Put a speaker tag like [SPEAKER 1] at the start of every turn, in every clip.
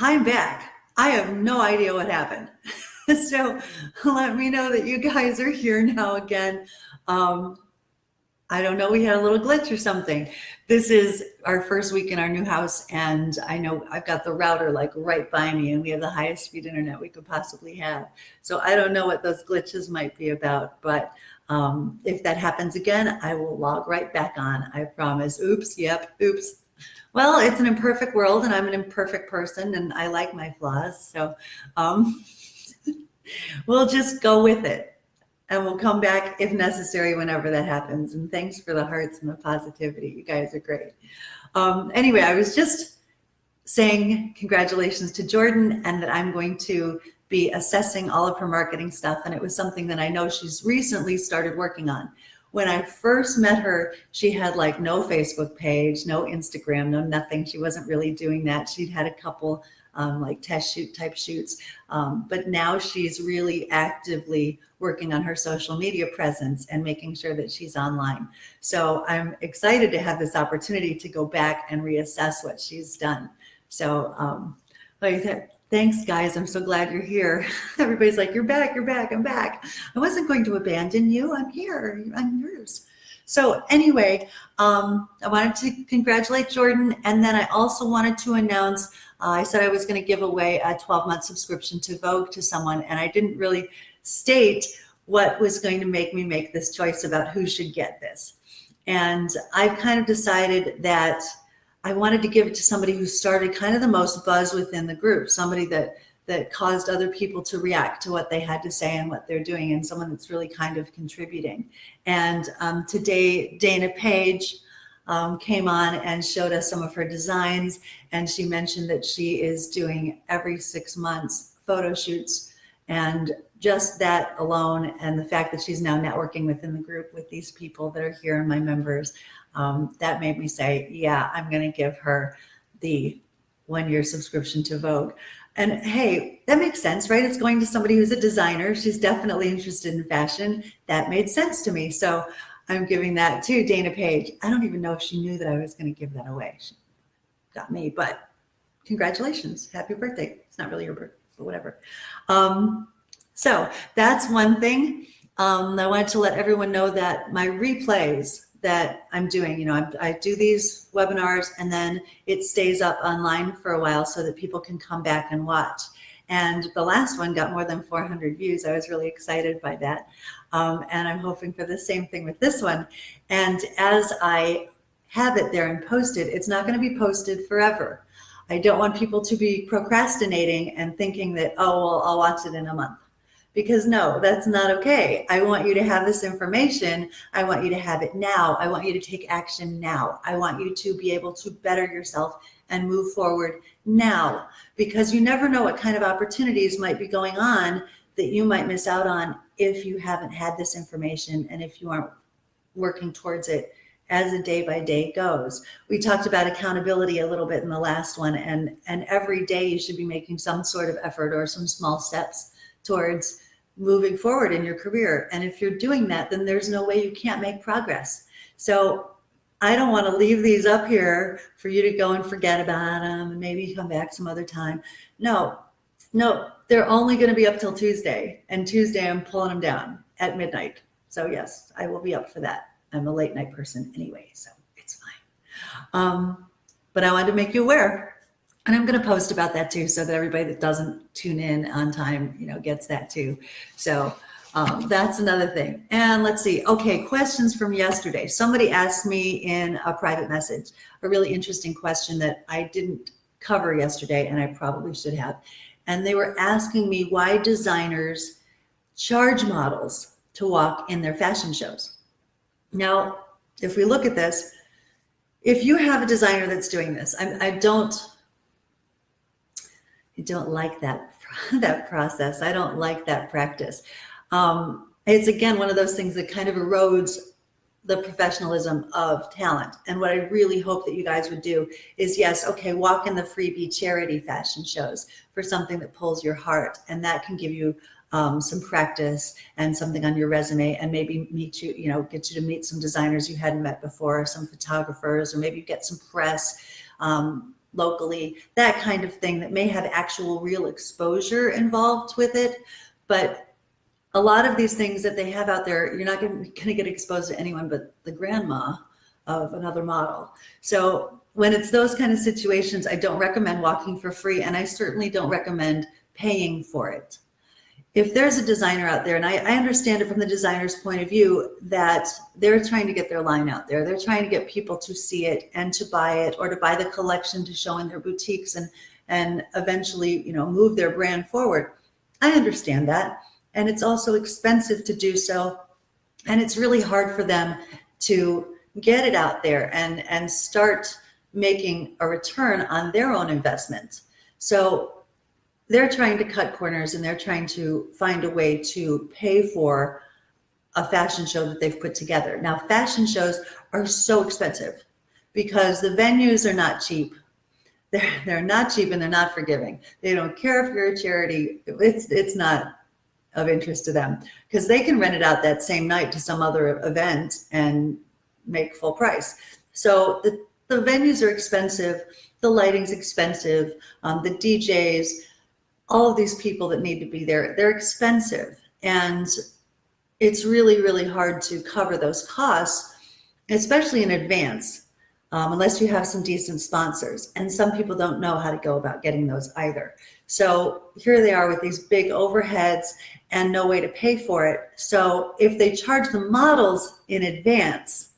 [SPEAKER 1] I'm back. I have no idea what happened. So let me know that you guys are here now again. Um, I don't know, we had a little glitch or something. This is our first week in our new house, and I know I've got the router like right by me, and we have the highest speed internet we could possibly have. So I don't know what those glitches might be about, but if that happens again, I will log right back on. I promise. Oops, yep, oops. Well, it's an imperfect world, and I'm an imperfect person, and I like my flaws. So um, we'll just go with it. And we'll come back if necessary whenever that happens. And thanks for the hearts and the positivity. You guys are great. Anyway, I was just saying congratulations to Jordan and that I'm going to be assessing all of her marketing stuff. And it was something that I know she's recently started working on. When I first met her, she had like no Facebook page, no Instagram, no nothing. She wasn't really doing that. She'd had a couple like test shoot type shoots. But now she's really actively working on her social media presence and making sure that she's online. So I'm excited to have this opportunity to go back and reassess what she's done. So like I said, thanks guys. I'm so glad you're here. Everybody's like, you're back, I'm back. I wasn't going to abandon you. I'm here, I'm yours. So anyway, I wanted to congratulate Jordan. And then I also wanted to announce, I said I was going to give away a 12-month subscription to Vogue to someone. And I didn't really state what was going to make me make this choice about who should get this. And I've kind of decided that I wanted to give it to somebody who started kind of the most buzz within the group, somebody that caused other people to react to what they had to say and what they're doing, and someone that's really kind of contributing. And today, Dana Page came on and showed us some of her designs, and she mentioned that she is doing every 6 months photo shoots, and just that alone, and the fact that she's now networking within the group with these people that are here and my members, that made me say, yeah, I'm going to give her the 1-year subscription to Vogue. And hey, that makes sense, right? It's going to somebody who's a designer. She's definitely interested in fashion. That made sense to me. So I'm giving that to Dana Page. I don't even know if she knew that I was going to give that away. She got me, but congratulations. Happy birthday. It's not really your birthday, but whatever. So that's one thing. I wanted to let everyone know that my replays that I'm doing, I do these webinars and then it stays up online for a while so that people can come back and watch. And the last one got more than 400 views. I was really excited by that. And I'm hoping for the same thing with this one. And as I have it there and posted, it's not going to be posted forever. I don't want people to be procrastinating and thinking that, oh, well, I'll watch it in a month. Because no, that's not okay. I want you to have this information. I want you to have it now. I want you to take action now. I want you to be able to better yourself and move forward now, because you never know what kind of opportunities might be going on that you might miss out on if you haven't had this information and if you aren't working towards it as a day by day goes. We talked about accountability a little bit in the last one, and every day you should be making some sort of effort or some small steps towards moving forward in your career. And if you're doing that, then there's no way you can't make progress. So I don't want to leave these up here for you to go and forget about them and maybe come back some other time. No, they're only going to be up till Tuesday. And Tuesday I'm pulling them down at midnight. So yes, I will be up for that. I'm a late night person anyway, so it's fine. But I wanted to make you aware. And I'm going to post about that too, so that everybody that doesn't tune in on time, gets that too. So that's another thing. And let's see. Okay, questions from yesterday. Somebody asked me in a private message a really interesting question that I didn't cover yesterday, and I probably should have. And they were asking me why designers charge models to walk in their fashion shows. Now, if we look at this, if you have a designer that's doing this, I don't like that process. I don't like that practice. It's again one of those things that kind of erodes the professionalism of talent. And what I really hope that you guys would do is, yes, okay, walk in the freebie charity fashion shows for something that pulls your heart, and that can give you some practice and something on your resume, and maybe get you to meet some designers you hadn't met before, some photographers, or maybe you get some press. locally, that kind of thing that may have actual real exposure involved with it. But a lot of these things that they have out there, you're not going to get exposed to anyone but the grandma of another model. So when it's those kind of situations, I don't recommend walking for free, and I certainly don't recommend paying for it. If there's a designer out there, and I understand it from the designer's point of view, that they're trying to get their line out there. They're trying to get people to see it and to buy it, or to buy the collection to show in their boutiques and eventually, move their brand forward. I understand that. And it's also expensive to do so. And it's really hard for them to get it out there and start making a return on their own investment. So they're trying to cut corners, and they're trying to find a way to pay for a fashion show that they've put together. Now, fashion shows are so expensive because the venues are not cheap. They're not cheap, and they're not forgiving. They don't care if you're a charity. It's not of interest to them, because they can rent it out that same night to some other event and make full price. So the venues are expensive, the lighting's expensive, the DJs, all of these people that need to be there, they're expensive. And it's really, really hard to cover those costs, especially in advance, unless you have some decent sponsors. And some people don't know how to go about getting those either. So here they are with these big overheads and no way to pay for it. So if they charge the models in advance,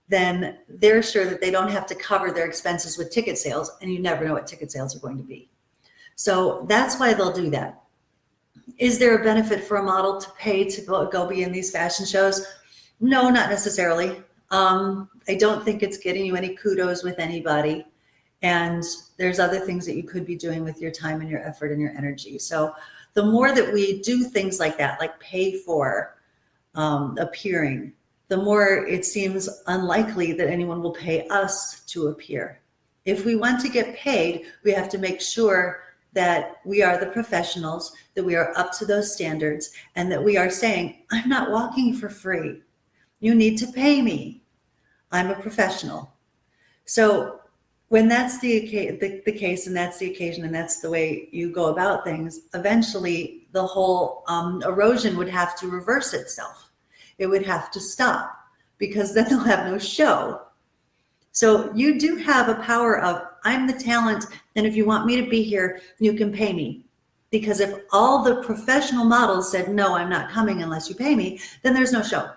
[SPEAKER 1] then they're sure that they don't have to cover their expenses with ticket sales, and you never know what ticket sales are going to be. So that's why they'll do that. Is there a benefit for a model to pay to go be in these fashion shows? No, not necessarily. I don't think it's getting you any kudos with anybody. And there's other things that you could be doing with your time and your effort and your energy. So the more that we do things like that, like pay for appearing, the more it seems unlikely that anyone will pay us to appear. If we want to get paid, we have to make sure that we are the professionals, that we are up to those standards, and that we are saying, I'm not walking for free. You need to pay me. I'm a professional. So when that's the case, and that's the occasion, and that's the way you go about things, eventually the whole erosion would have to reverse itself. It would have to stop, because then they'll have no show. So you do have a power of, I'm the talent, and if you want me to be here, you can pay me. Because if all the professional models said, no, I'm not coming unless you pay me, then there's no show.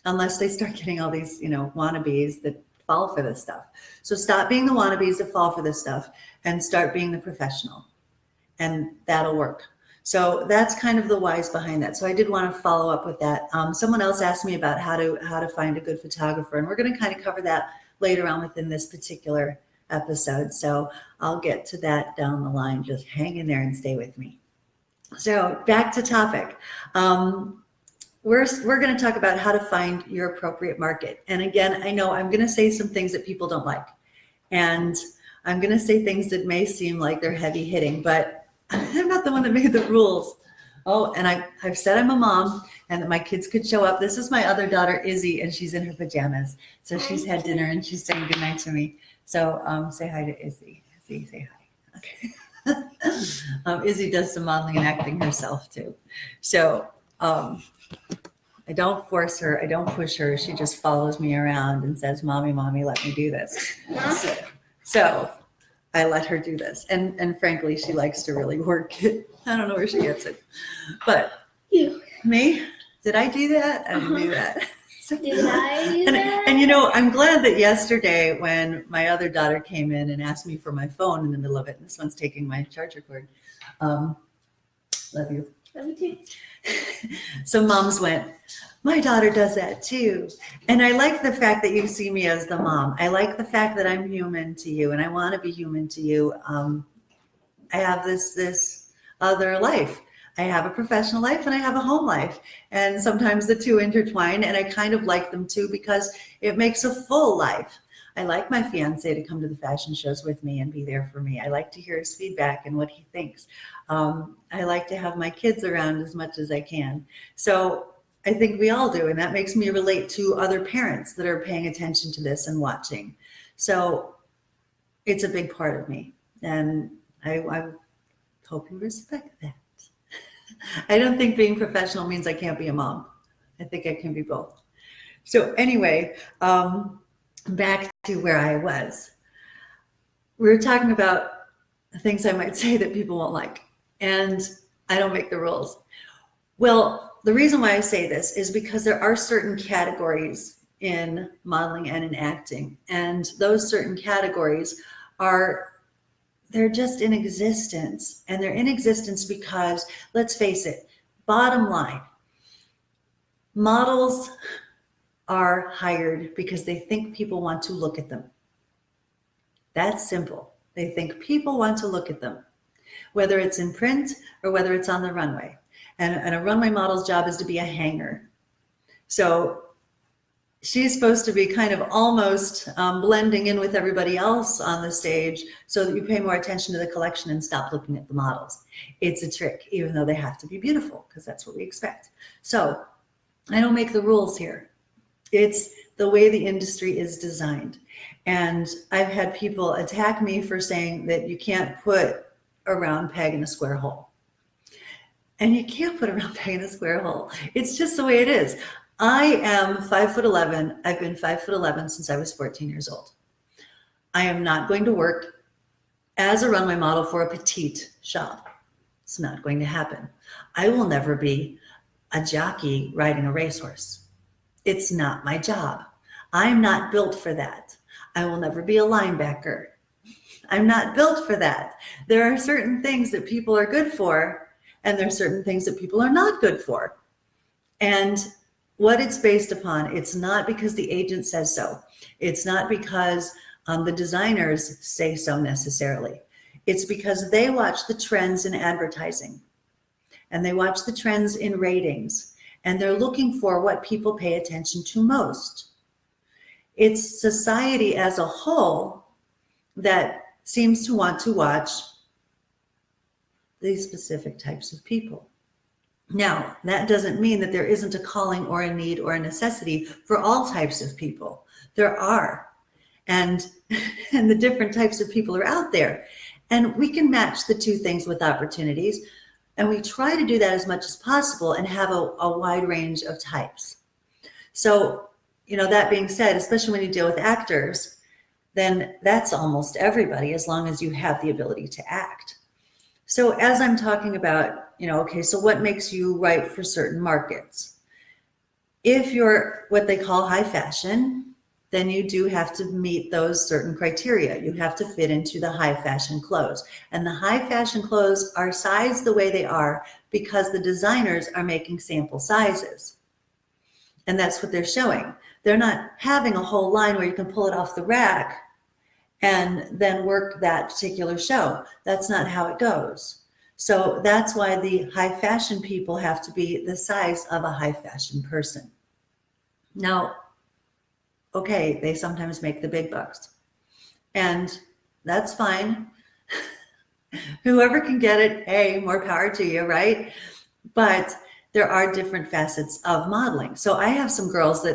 [SPEAKER 1] Unless they start getting all these, wannabes that fall for this stuff. So stop being the wannabes that fall for this stuff and start being the professional. And that'll work. So that's kind of the whys behind that. So I did want to follow up with that. Someone else asked me about how to find a good photographer, and we're going to kind of cover that later on within this particular episode. So I'll get to that down the line. Just hang in there and stay with me. So back to topic. We're going to talk about how to find your appropriate market. And again, I know I'm going to say some things that people don't like, and I'm going to say things that may seem like they're heavy hitting, but I'm not the one that made the rules. Oh, and I've said I'm a mom and that my kids could show up. This is my other daughter, Izzy, and she's in her pajamas. So she's had dinner and she's saying goodnight to me. So say hi to Izzy. Izzy, say hi. Okay. Izzy does some modeling and acting herself too. So I don't force her. I don't push her. She just follows me around and says, Mommy, let me do this. So I let her do this. And frankly, she likes to really work it. I don't know where she gets it. But me? Did I do that? I didn't do that.
[SPEAKER 2] Did I do that?
[SPEAKER 1] And I'm glad that yesterday when my other daughter came in and asked me for my phone in the middle of it, and this one's taking my charger cord. Love you.
[SPEAKER 2] Love you too.
[SPEAKER 1] So moms went, my daughter does that too. And I like the fact that you see me as the mom. I like the fact that I'm human to you, and I want to be human to you. I have this other life. I have a professional life and I have a home life. And sometimes the two intertwine, and I kind of like them too because it makes a full life. I like my fiance to come to the fashion shows with me and be there for me. I like to hear his feedback and what he thinks. I like to have my kids around as much as I can. So I think we all do, and that makes me relate to other parents that are paying attention to this and watching. So it's a big part of me. And I hope you respect that. I don't think being professional means I can't be a mom. I think I can be both. So anyway, back to where I was. We were talking about things I might say that people won't like, and I don't make the rules. Well, the reason why I say this is because there are certain categories in modeling and in acting, and those certain categories they're just in existence, and they're in existence because, let's face it, bottom line, models are hired because they think people want to look at them. That's simple. They think people want to look at them, whether it's in print or whether it's on the runway. And a runway model's job is to be a hanger. So she's supposed to be kind of almost blending in with everybody else on the stage so that you pay more attention to the collection and stop looking at the models. It's a trick, even though they have to be beautiful, because that's what we expect. So I don't make the rules here. It's the way the industry is designed. And I've had people attack me for saying that you can't put a round peg in a square hole. And you can't put a round peg in a square hole. It's just the way it is. I am 5'11". I've been 5'11" since I was 14 years old. I am not going to work as a runway model for a petite shop. It's not going to happen. I will never be a jockey riding a racehorse. It's not my job. I'm not built for that. I will never be a linebacker. I'm not built for that. There are certain things that people are good for, and there are certain things that people are not good for. And what it's based upon, it's not because the agent says so. It's not because the designers say so necessarily. It's because they watch the trends in advertising, and they watch the trends in ratings, and they're looking for what people pay attention to most. It's society as a whole that seems to want to watch these specific types of people. Now, that doesn't mean that there isn't a calling or a need or a necessity for all types of people. There are, and the different types of people are out there. And we can match the two things with opportunities. And we try to do that as much as possible and have a wide range of types. So, that being said, especially when you deal with actors, then that's almost everybody, as long as you have the ability to act. So as I'm talking about, okay, so what makes you right for certain markets? If you're what they call high fashion, then you do have to meet those certain criteria. You have to fit into the high fashion clothes. And the high fashion clothes are sized the way they are because the designers are making sample sizes. And that's what they're showing. They're not having a whole line where you can pull it off the rack and then work that particular show. That's not how it goes. So that's why the high fashion people have to be the size of a high fashion person. Now, okay, they sometimes make the big bucks, and that's fine. Whoever can get it, hey, more power to you, right? But there are different facets of modeling. So I have some girls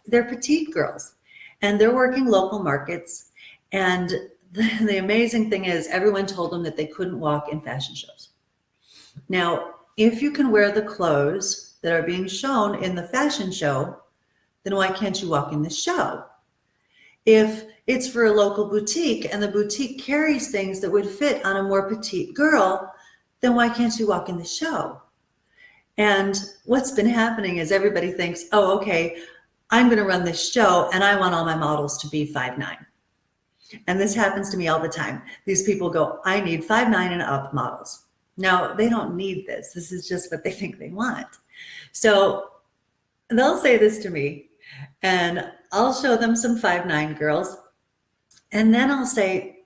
[SPEAKER 1] they're petite girls, and they're working local markets. And the amazing thing is, everyone told them that they couldn't walk in fashion shows. Now, if you can wear the clothes that are being shown in the fashion show, then why can't you walk in the show? If it's for a local boutique and the boutique carries things that would fit on a more petite girl, then why can't you walk in the show? And what's been happening is everybody thinks, oh, okay, I'm going to run this show and I want all my models to be 5'9". And this happens to me all the time. These people go, I need 5'9" and up models. Now, they don't need this. This is just what they think they want. So they'll say this to me, and I'll show them some 5'9" girls. And then I'll say,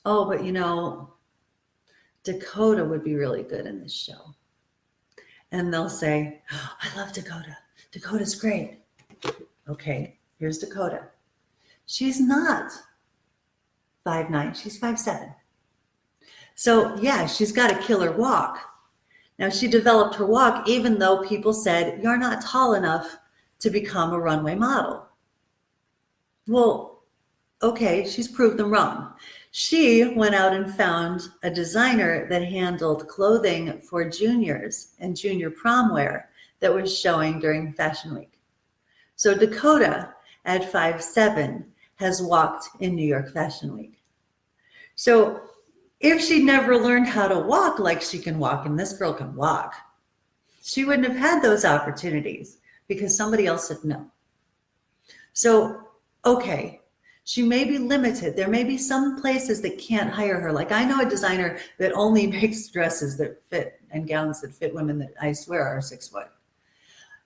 [SPEAKER 1] oh, but Dakota would be really good in this show. And they'll say, oh, I love Dakota. Dakota's great. Okay, here's Dakota. She's not 5'9", she's 5'7". So yeah, she's got a killer walk. Now, she developed her walk even though people said, you're not tall enough to become a runway model. Well, okay, she's proved them wrong. She went out and found a designer that handled clothing for juniors and junior prom wear that was showing during Fashion Week. So Dakota at 5'7" has walked in New York Fashion Week. So if she never learned how to walk like she can walk, and this girl can walk, she wouldn't have had those opportunities because somebody else said no. So, okay, she may be limited. There may be some places that can't hire her. Like I know a designer that only makes dresses that fit and gowns that fit women that I swear are 6 foot.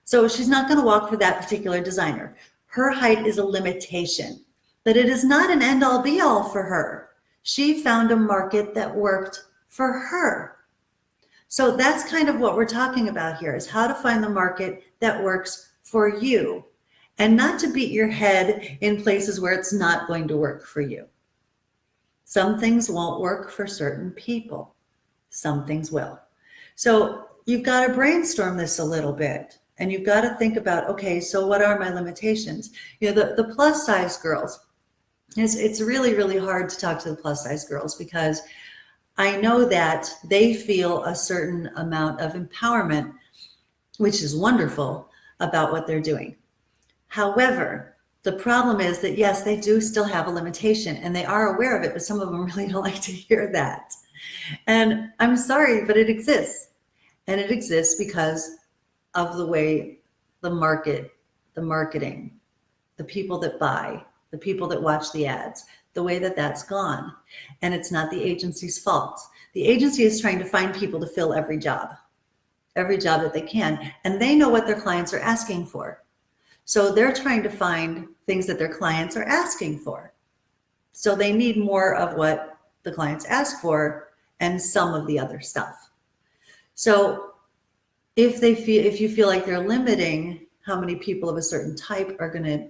[SPEAKER 1] So she's not going to walk for that particular designer. Her height is a limitation, but it is not an end all be all for her. She found a market that worked for her. So that's kind of what we're talking about here, is how to find the market that works for you and not to beat your head in places where it's not going to work for you. Some things won't work for certain people. Some things will. So you've got to brainstorm this a little bit. And you've got to think about, okay, so what are my limitations? You know, the plus size girls, it's really, really hard to talk to the plus size girls because I know that they feel a certain amount of empowerment, which is wonderful, about what they're doing. However, the problem is that, yes, they do still have a limitation and they are aware of it, but some of them really don't like to hear that. And I'm sorry, but it exists. And it exists because of the way the market, the marketing, the people that buy, the people that watch the ads, the way that that's gone. And it's not the agency's fault. The agency is trying to find people to fill every job that they can. And they know what their clients are asking for. So they're trying to find things that their clients are asking for. So they need more of what the clients ask for and some of the other stuff. So if you feel like they're limiting how many people of a certain type are going to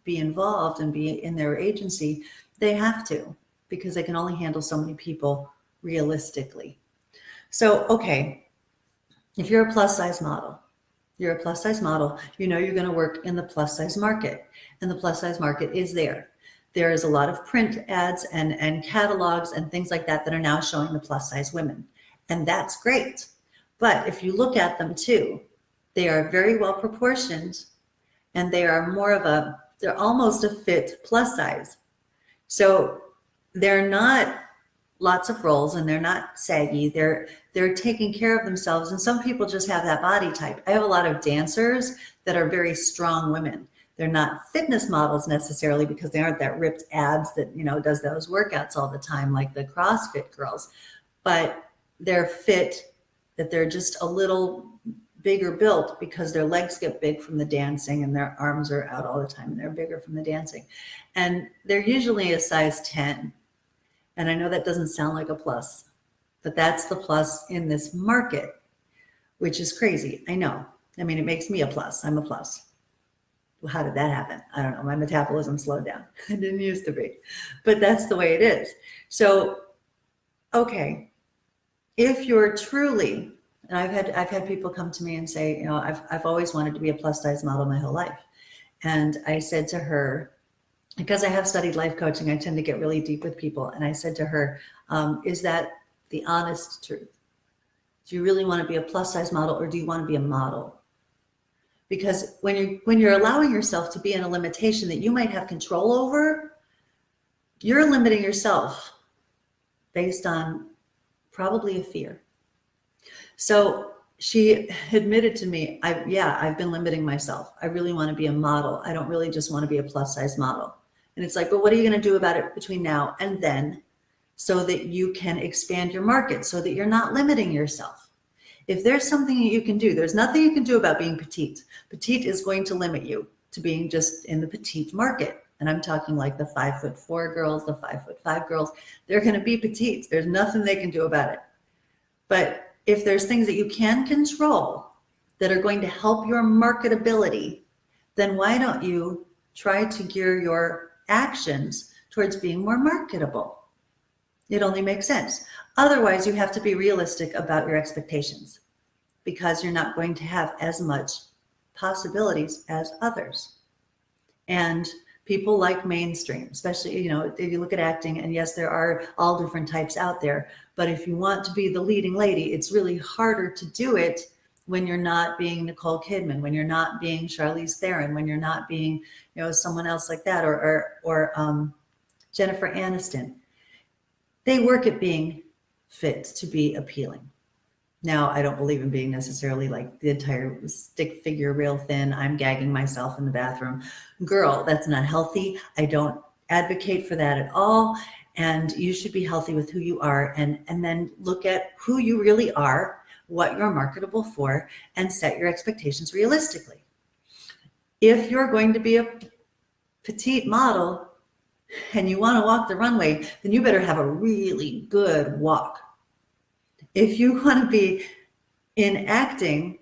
[SPEAKER 1] be involved and be in their agency, they have to, because they can only handle so many people realistically. So, okay, if you're a plus size model, you know you're going to work in the plus size market, and the plus size market is there. There is a lot of print ads and catalogs and things like that that are now showing the plus size women, and that's great. But if you look at them too, they are very well proportioned and they are they're almost a fit plus size. So they're not lots of rolls and they're not saggy. They're taking care of themselves. And some people just have that body type. I have a lot of dancers that are very strong women. They're not fitness models necessarily because they aren't that ripped abs that, does those workouts all the time like the CrossFit girls, but they're fit, that they're just a little bigger built because their legs get big from the dancing and their arms are out all the time and they're bigger from the dancing. And they're usually a size 10. And I know that doesn't sound like a plus, but that's the plus in this market, which is crazy. I know. I mean, it makes me a plus. I'm a plus. Well, how did that happen? I don't know. My metabolism slowed down. It didn't used to be, but that's the way it is. So, okay. If you're truly, and I've had people come to me and say, I've always wanted to be a plus size model my whole life. And I said to her, because I have studied life coaching, I tend to get really deep with people. And I said to her, is that the honest truth? Do you really want to be a plus size model or do you want to be a model? Because when you're allowing yourself to be in a limitation that you might have control over, you're limiting yourself based on probably a fear. So she admitted to me, I've been limiting myself. I really want to be a model. I don't really just want to be a plus size model. And it's like, but what are you going to do about it between now and then so that you can expand your market, so that you're not limiting yourself? If there's something you can do, there's nothing you can do about being petite. Petite is going to limit you to being just in the petite market. And I'm talking like the 5'4" girls, the 5'5" girls, they're going to be petites. There's nothing they can do about it. But if there's things that you can control that are going to help your marketability, then why don't you try to gear your actions towards being more marketable? It only makes sense. Otherwise, you have to be realistic about your expectations because you're not going to have as much possibilities as others. And People like mainstream, especially, if you look at acting, and yes, there are all different types out there, but if you want to be the leading lady, it's really harder to do it when you're not being Nicole Kidman, when you're not being Charlize Theron, when you're not being, someone else like that, or Jennifer Aniston. They work at being fit to be appealing. Now, I don't believe in being necessarily like the entire stick figure, real thin, I'm gagging myself in the bathroom girl. That's not healthy. I don't advocate for that at all. And you should be healthy with who you are, and then look at who you really are, what you're marketable for, and set your expectations realistically. If you're going to be a petite model and you want to walk the runway, then you better have a really good walk. If you want to be in acting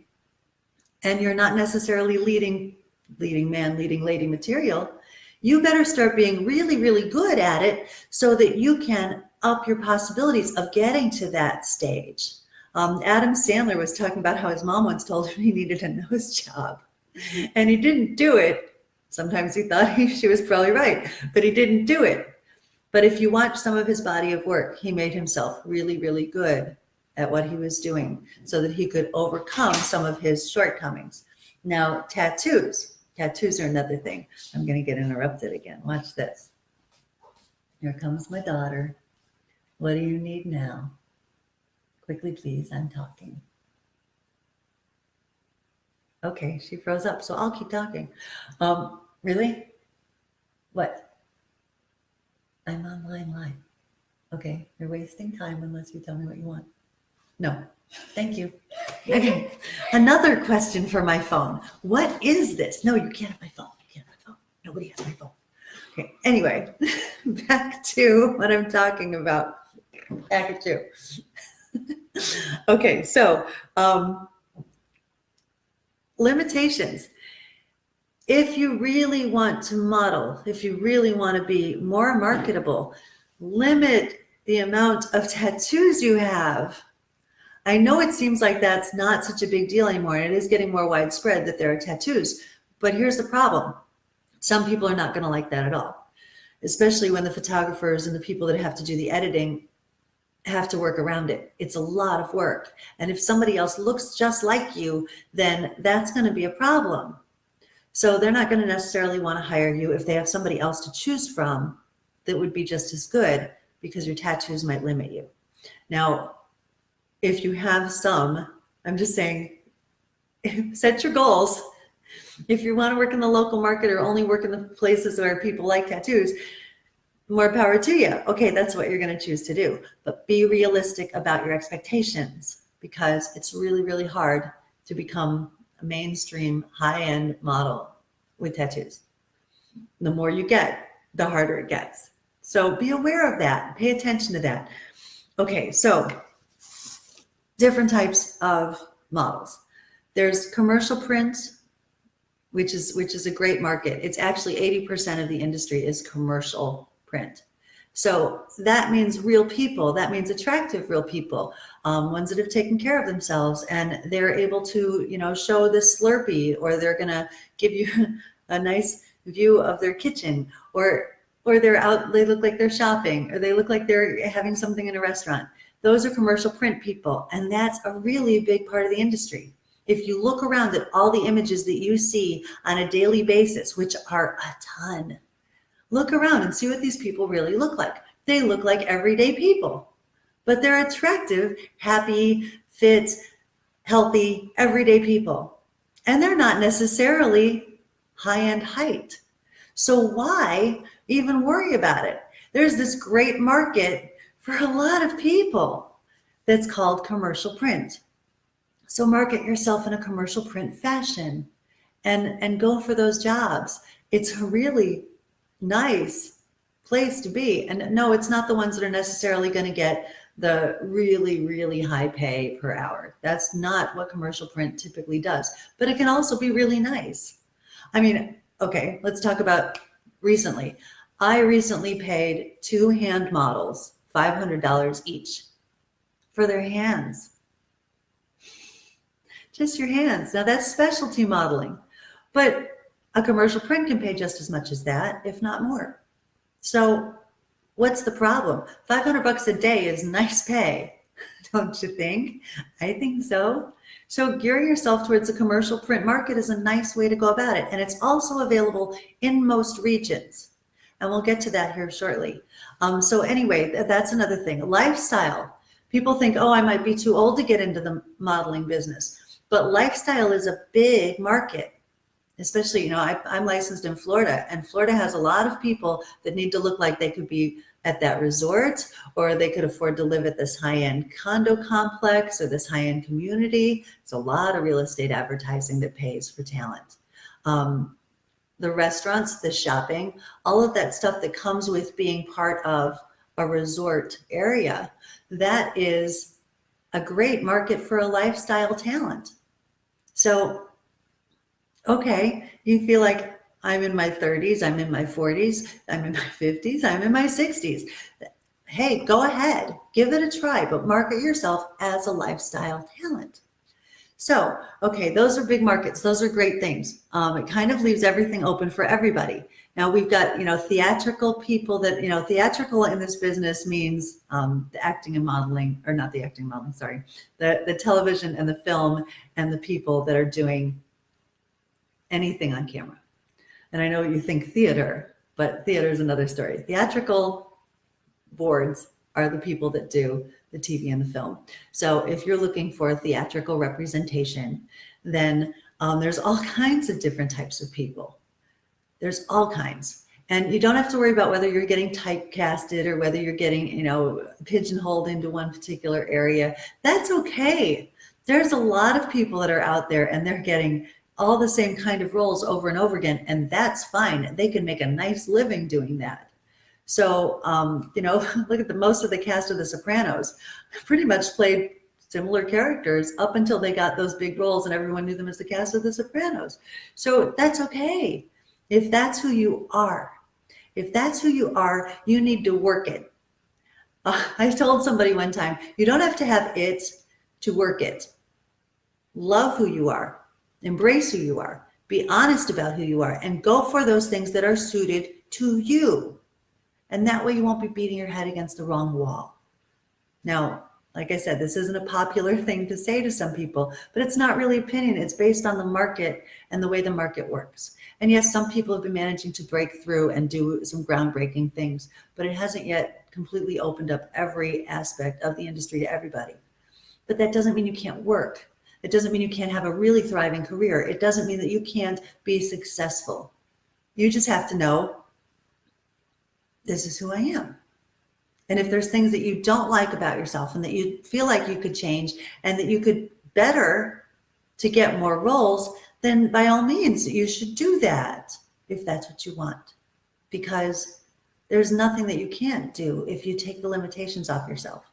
[SPEAKER 1] and you're not necessarily leading man, leading lady material, you better start being really, really good at it so that you can up your possibilities of getting to that stage. Adam Sandler was talking about how his mom once told him he needed a nose job, and he didn't do it. Sometimes he thought she was probably right, but he didn't do it. But if you watch some of his body of work, he made himself really, really good at what he was doing so that he could overcome some of his shortcomings. Now, tattoos are another thing. I'm going to get interrupted again. Watch this. Here comes my daughter. What do you need now? Quickly, please. I'm talking. Okay, she froze up, so I'll keep talking. Really? What? I'm online live. Okay, you're wasting time unless you tell me what you want. No, thank you. Okay, another question for my phone. What is this? No, you can't have my phone. You can't have my phone. Nobody has my phone. Okay, anyway, back to what I'm talking about. Back at you. Okay, so limitations. If you really want to model, if you really want to be more marketable, limit the amount of tattoos you have. I know it seems like that's not such a big deal anymore, and it is getting more widespread that there are tattoos, but here's the problem. Some people are not going to like that at all, especially when the photographers and the people that have to do the editing have to work around it. It's a lot of work. And if somebody else looks just like you, then that's going to be a problem. So they're not going to necessarily want to hire you if they have somebody else to choose from that would be just as good, because your tattoos might limit you. Now, if you have some, I'm just saying, set your goals. If you want to work in the local market or only work in the places where people like tattoos, more power to you. Okay, that's what you're going to choose to do. But be realistic about your expectations, because it's really, really hard to become a mainstream high-end model with tattoos. The more you get, the harder it gets. So be aware of that. Pay attention to that. Okay, so different types of models. There's commercial print, which is a great market. It's actually 80% of the industry is commercial print. So that means real people. That means attractive real people, ones that have taken care of themselves, and they're able to, show this Slurpee, or they're gonna give you a nice view of their kitchen, or they're out, they look like they're shopping, or they look like they're having something in a restaurant. Those are commercial print people, and that's a really big part of the industry. If you look around at all the images that you see on a daily basis, which are a ton, look around and see what these people really look like. They look like everyday people, but they're attractive, happy, fit, healthy, everyday people. And they're not necessarily high-end height. So why even worry about it? There's this great market for a lot of people that's called commercial print. So market yourself in a commercial print fashion and go for those jobs. It's a really nice place to be. And no, it's not the ones that are necessarily going to get the really, really high pay per hour. That's not what commercial print typically does. But it can also be really nice. I mean, okay, let's talk about recently. I recently paid 2 hand models $500 each for their hands. Just your hands. Now that's specialty modeling. But A commercial print can pay just as much as that, if not more. So what's the problem? $500 a day is nice pay, don't you think? I think so. So gearing yourself towards the commercial print market is a nice way to go about it. And it's also available in most regions. And we'll get to that here shortly. So anyway, that's another thing. Lifestyle. People think, oh, I might be too old to get into the modeling business. But lifestyle is a big market. Especially, I'm licensed in Florida, and Florida has a lot of people that need to look like they could be at that resort, or they could afford to live at this high-end condo complex or this high-end community. It's a lot of real estate advertising that pays for talent. The restaurants, the shopping, all of that stuff that comes with being part of a resort area, that is a great market for a lifestyle talent. So, okay, you feel like I'm in my 30s, I'm in my 40s, I'm in my 50s, I'm in my 60s. Hey, go ahead, give it a try, but market yourself as a lifestyle talent. So, okay, those are big markets. Those are great things. It kind of leaves everything open for everybody. Now we've got, theatrical people that, theatrical in this business means the acting and modeling, or not the acting and modeling, sorry, the television and the film and the people that are doing anything on camera. And I know you think theater, but theater is another story. Theatrical boards are the people that do the TV and the film. So if you're looking for a theatrical representation, then there's all kinds of different types of people. There's all kinds. And you don't have to worry about whether you're getting typecasted or whether you're getting, pigeonholed into one particular area. That's okay. There's a lot of people that are out there and they're getting all the same kind of roles over and over again, and that's fine. They can make a nice living doing that. So, look at most of the cast of The Sopranos pretty much played similar characters up until they got those big roles and everyone knew them as the cast of The Sopranos. So that's okay. If that's who you are, you need to work it. I told somebody one time, you don't have to have it to work it. Love who you are, embrace who you are, be honest about who you are, and go for those things that are suited to you. And that way you won't be beating your head against the wrong wall. Now, like I said, this isn't a popular thing to say to some people, but it's not really opinion. It's based on the market and the way the market works. And yes, some people have been managing to break through and do some groundbreaking things, but it hasn't yet completely opened up every aspect of the industry to everybody. But that doesn't mean you can't work. It doesn't mean you can't have a really thriving career. It doesn't mean that you can't be successful. You just have to know, this is who I am. And if there's things that you don't like about yourself and that you feel like you could change and that you could better to get more roles, then by all means, you should do that if that's what you want. Because there's nothing that you can't do if you take the limitations off yourself.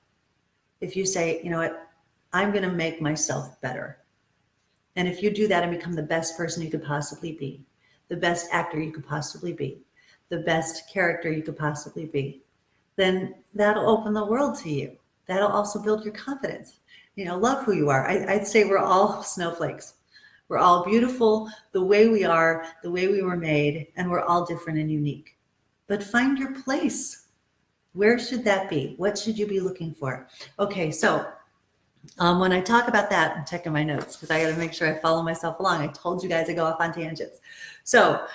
[SPEAKER 1] If you say, you know what, I'm going to make myself better. And if you do that and become the best person you could possibly be, the best actor you could possibly be, the best character you could possibly be, then that'll open the world to you. That'll also build your confidence. Love who you are. I'd say we're all snowflakes. We're all beautiful the way we are, the way we were made, and we're all different and unique. But find your place. Where should that be? What should you be looking for? Okay, so when I talk about that, I'm checking my notes because I got to make sure I follow myself along. I told you guys I go off on tangents. So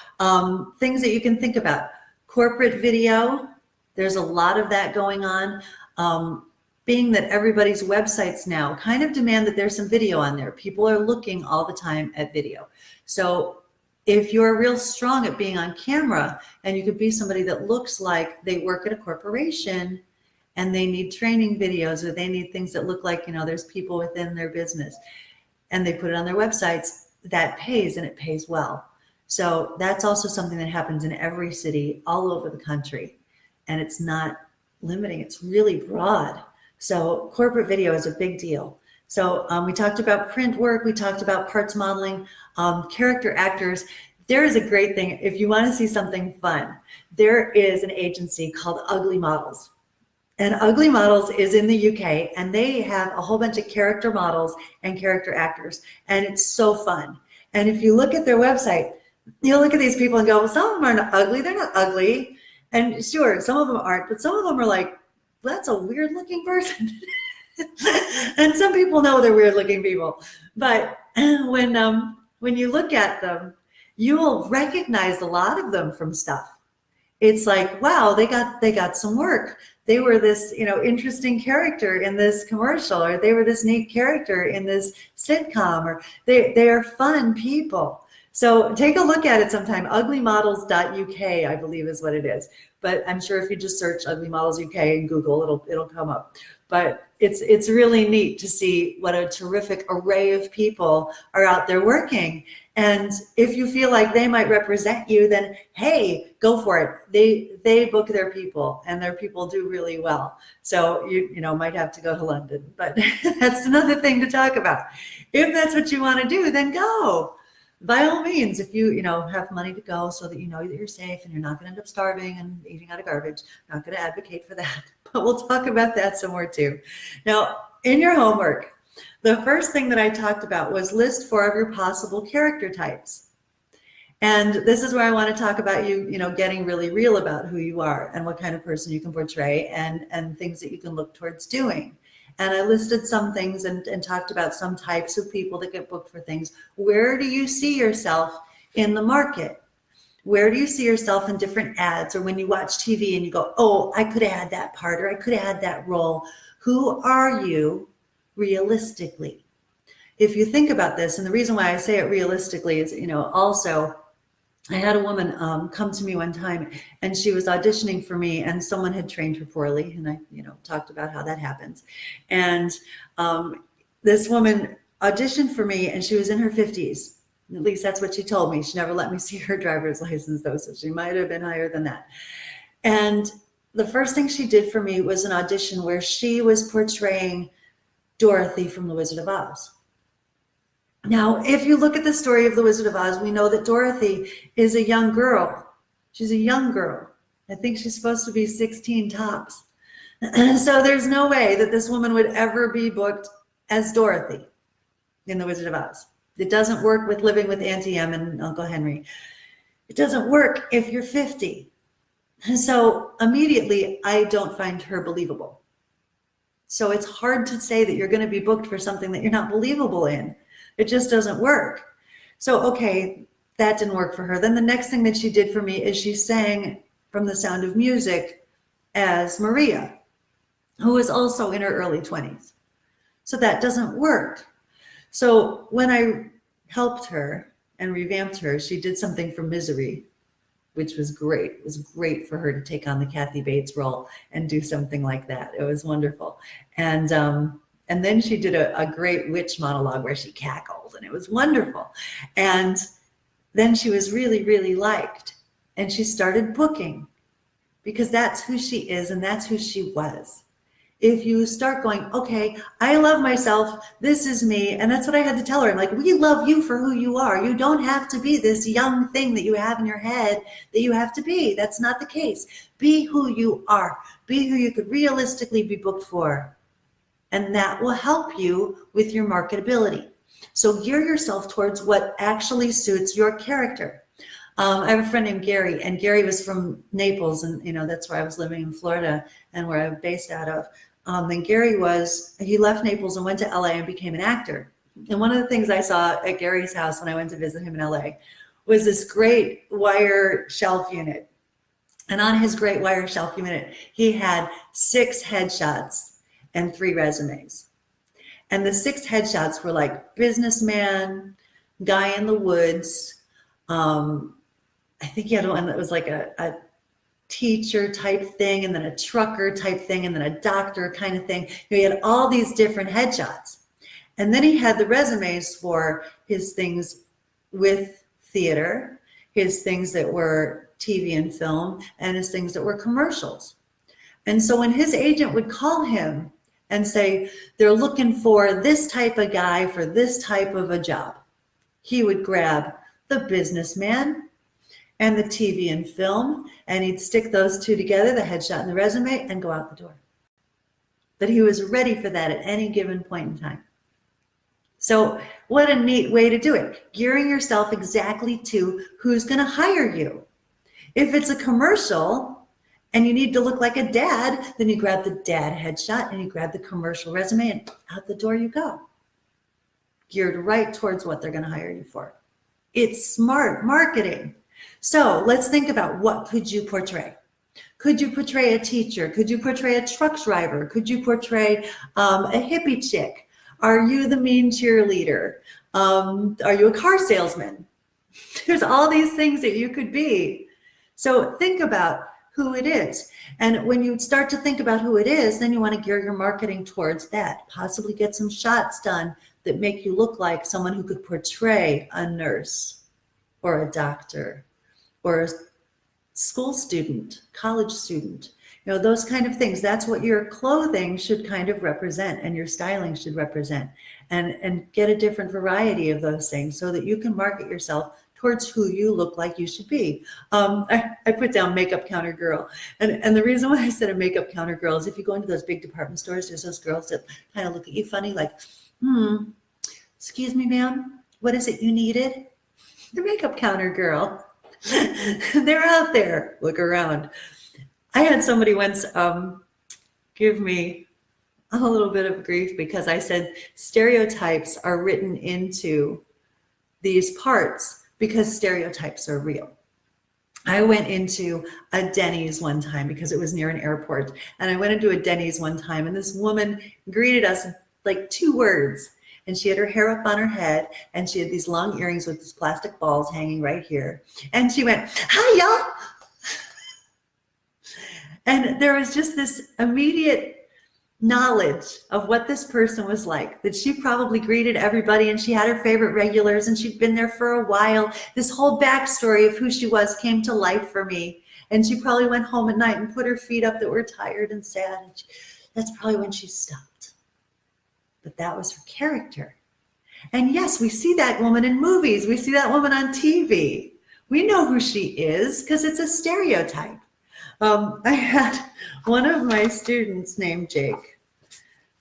[SPEAKER 1] things that you can think about. Corporate video, there's a lot of that going on. Being that everybody's websites now kind of demand that there's some video on there. People are looking all the time at video. So if you're real strong at being on camera and you could be somebody that looks like they work at a corporation and they need training videos or they need things that look like, there's people within their business and they put it on their websites, that pays and it pays well. So that's also something that happens in every city all over the country. And it's not limiting, it's really broad. So corporate video is a big deal. So we talked about print work, we talked about parts modeling, character actors. There is a great thing, if you want to see something fun, there is an agency called Ugly Models. And Ugly Models is in the UK and they have a whole bunch of character models and character actors. And it's so fun. And if you look at their website, you look at these people and go, well, some of them are not ugly. They're not ugly. And sure, some of them aren't, but some of them are like, that's a weird looking person. And some people know they're weird looking people. But when you look at them, you will recognize a lot of them from stuff. It's like, wow, they got some work. They were this, interesting character in this commercial, or they were this neat character in this sitcom, or they are fun people. So take a look at it sometime. Uglymodels.uk, I believe is what it is. But I'm sure if you just search Ugly Models UK in Google, it'll come up. But it's really neat to see what a terrific array of people are out there working. And if you feel like they might represent you, then hey, go for it. They book their people, and their people do really well. So you might have to go to London, but that's another thing to talk about. If that's what you want to do, then go. By all means, if you have money to go, so that you know that you're safe and you're not going to end up starving and eating out of garbage. I'm not going to advocate for that, but we'll talk about that some more too. Now, in your homework, the first thing that I talked about was list 4 of your possible character types. And this is where I want to talk about you getting really real about who you are and what kind of person you can portray, and things that you can look towards doing. And I listed some things and talked about some types of people that get booked for things. Where do you see yourself in the market? Where do you see yourself in different ads, or when you watch TV and you go, oh, I could have had that part, or I could have had that role. Who are you realistically? If you think about this, and the reason why I say it realistically is, also, I had a woman come to me one time, and she was auditioning for me, and someone had trained her poorly, and I, talked about how that happens. And this woman auditioned for me, and she was in her 50s. At least that's what she told me. She never let me see her driver's license, though, so she might have been higher than that. And the first thing she did for me was an audition where she was portraying Dorothy from The Wizard of Oz. Now, if you look at the story of The Wizard of Oz, we know that Dorothy is a young girl. She's a young girl. I think she's supposed to be 16 tops. So there's no way that this woman would ever be booked as Dorothy in The Wizard of Oz. It doesn't work with Living with Auntie Em and Uncle Henry. It doesn't work if you're 50. So immediately, I don't find her believable. So it's hard to say that you're going to be booked for something that you're not believable in. It just doesn't work. So, okay, that didn't work for her. Then the next thing that she did for me is she sang from The Sound of Music as Maria, who is also in her early 20s. So that doesn't work. So when I helped her and revamped her, she did something for Misery, which was great. It was great for her to take on the Kathy Bates role and do something like that. It was wonderful. And then she did a great witch monologue where she cackled, and it was wonderful. And then she was really, really liked. And she started booking, because that's who she is and that's who she was. If you start going, okay, I love myself, this is me. And that's what I had to tell her. I'm like, we love you for who you are. You don't have to be this young thing that you have in your head that you have to be. That's not the case. Be who you are. Be who you could realistically be booked for. And that will help you with your marketability. So gear yourself towards what actually suits your character. I have a friend named Gary, and Gary was from Naples, and that's where I was living in Florida and where I'm based out of. And Gary he left Naples and went to LA and became an actor. And one of the things I saw at Gary's house when I went to visit him in LA was this great wire shelf unit. And on his great wire shelf unit, he had 6 headshots and 3 resumes. And the 6 headshots were like businessman, guy in the woods. I think he had one that was like a teacher type thing, and then a trucker type thing, and then a doctor kind of thing. He had all these different headshots. And then he had the resumes for his things with theater, his things that were TV and film, and his things that were commercials. And so when his agent would call him and say, they're looking for this type of guy for this type of a job, he would grab the businessman and the TV and film, and he'd stick those 2 together, the headshot and the resume, and go out the door. But he was ready for that at any given point in time. So what a neat way to do it. Gearing yourself exactly to who's going to hire you. If it's a commercial and you need to look like a dad, then you grab the dad headshot and you grab the commercial resume and out the door you go. Geared right towards what they're going to hire you for. It's smart marketing. So let's think about, what could you portray? Could you portray a teacher? Could you portray a truck driver? Could you portray a hippie chick? Are you the mean cheerleader? Are you a car salesman? There's all these things that you could be. So think about who it is. And when you start to think about who it is, then you want to gear your marketing towards that. Possibly get some shots done that make you look like someone who could portray a nurse or a doctor or a school student, college student, those kind of things. That's what your clothing should kind of represent and your styling should represent, and get a different variety of those things so that you can market yourself towards who you look like you should be. I put down makeup counter girl. And the reason why I said a makeup counter girl is if you go into those big department stores, there's those girls that kind of look at you funny, like, excuse me, ma'am, what is it you needed? The makeup counter girl. They're out there. Look around. I had somebody once give me a little bit of grief because I said stereotypes are written into these parts because stereotypes are real. I went into a Denny's one time because it was near an airport, and I went into a Denny's one time, and this woman greeted us like 2 words, and she had her hair up on her head, and she had these long earrings with these plastic balls hanging right here, and she went, "Hi, y'all." And there was just this immediate knowledge of what this person was like, that she probably greeted everybody and she had her favorite regulars and she'd been there for a while. This whole backstory of who she was came to life for me. And she probably went home at night and put her feet up that were tired and sad. And that's probably when she stopped. But that was her character. And yes, we see that woman in movies. We see that woman on TV. We know who she is because it's a stereotype. I had one of my students named Jake.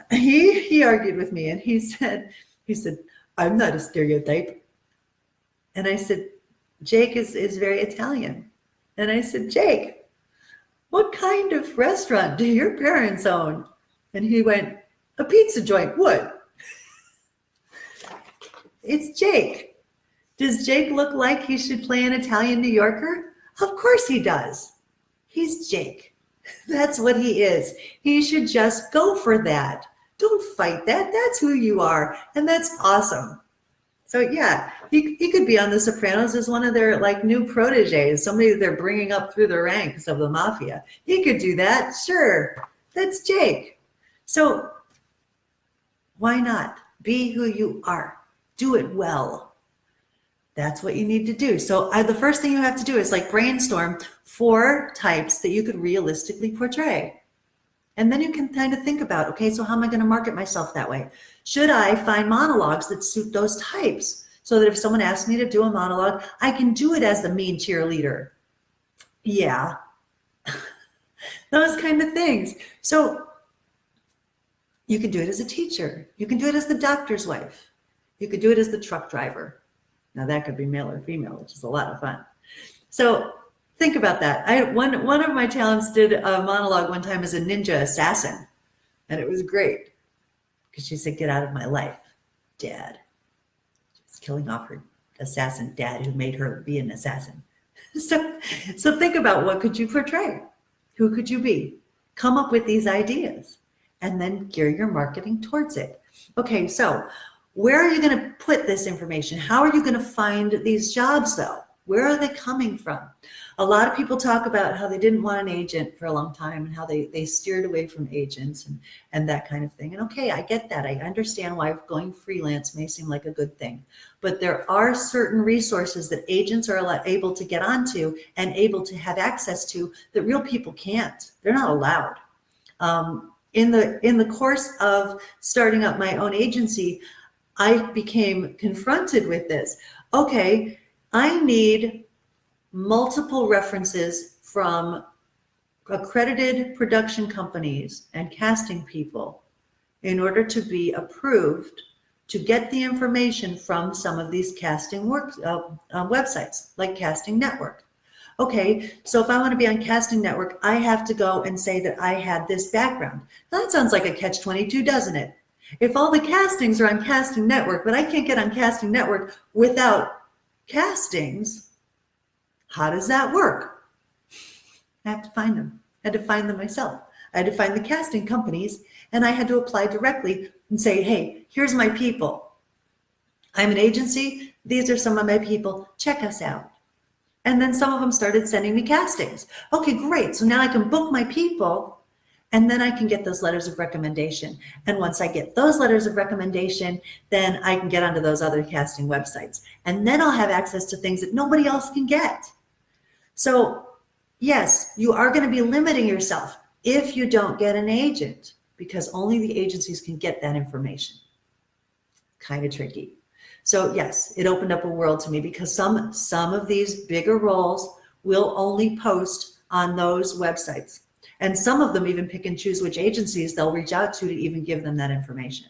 [SPEAKER 1] He argued with me and he said, "I'm not a stereotype." And I said, "Jake is very Italian." And I said, "Jake, what kind of restaurant do your parents own?" And he went, "A pizza joint." "What?" It's Jake. Does Jake look like he should play an Italian New Yorker? Of course he does. He's Jake. That's what he is. He should just go for that. Don't fight that. That's who you are. And that's awesome. So yeah, he could be on The Sopranos as one of their like new proteges, somebody that they're bringing up through the ranks of the mafia. He could do that. Sure. That's Jake. So why not? Be who you are. Do it well. That's what you need to do. So the first thing you have to do is like brainstorm 4 types that you could realistically portray. And then you can kind of think about, okay, so how am I going to market myself that way? Should I find monologues that suit those types so that if someone asks me to do a monologue, I can do it as the mean cheerleader? Yeah. Those kind of things. So you can do it as a teacher. You can do it as the doctor's wife. You could do it as the truck driver. Now that could be male or female, which is a lot of fun. So think about that. One of my talents did a monologue one time as a ninja assassin, and it was great because she said, "Get out of my life, Dad." She was killing off her assassin dad who made her be an assassin. So think about, what could you portray? Who could you be? Come up with these ideas and then gear your marketing towards it. Okay, so where are you going to put this information? How are you going to find these jobs though? Where are they coming from? A lot of people talk about how they didn't want an agent for a long time and how they steered away from agents and that kind of thing. And okay, I get that. I understand why going freelance may seem like a good thing. But there are certain resources that agents are able to get onto and able to have access to that real people can't. They're not allowed. In the course of starting up my own agency, I became confronted with this. Okay, I need multiple references from accredited production companies and casting people in order to be approved to get the information from some of these casting websites, like Casting Network. Okay, so if I want to be on Casting Network, I have to go and say that I had this background. Now, that sounds like a catch-22, doesn't it? If all the castings are on Casting Network, but I can't get on Casting Network without castings, how does that work? I have to find them. I had to find them myself. I had to find the casting companies, and I had to apply directly and say, hey, here's my people. I'm an agency. These are some of my people. Check us out. And then some of them started sending me castings. Okay, great. So now I can book my people, and then I can get those letters of recommendation. And once I get those letters of recommendation, then I can get onto those other casting websites. And then I'll have access to things that nobody else can get. So yes, you are going to be limiting yourself if you don't get an agent, because only the agencies can get that information. Kind of tricky. So yes, it opened up a world to me, because some of these bigger roles will only post on those websites. And some of them even pick and choose which agencies they'll reach out to even give them that information.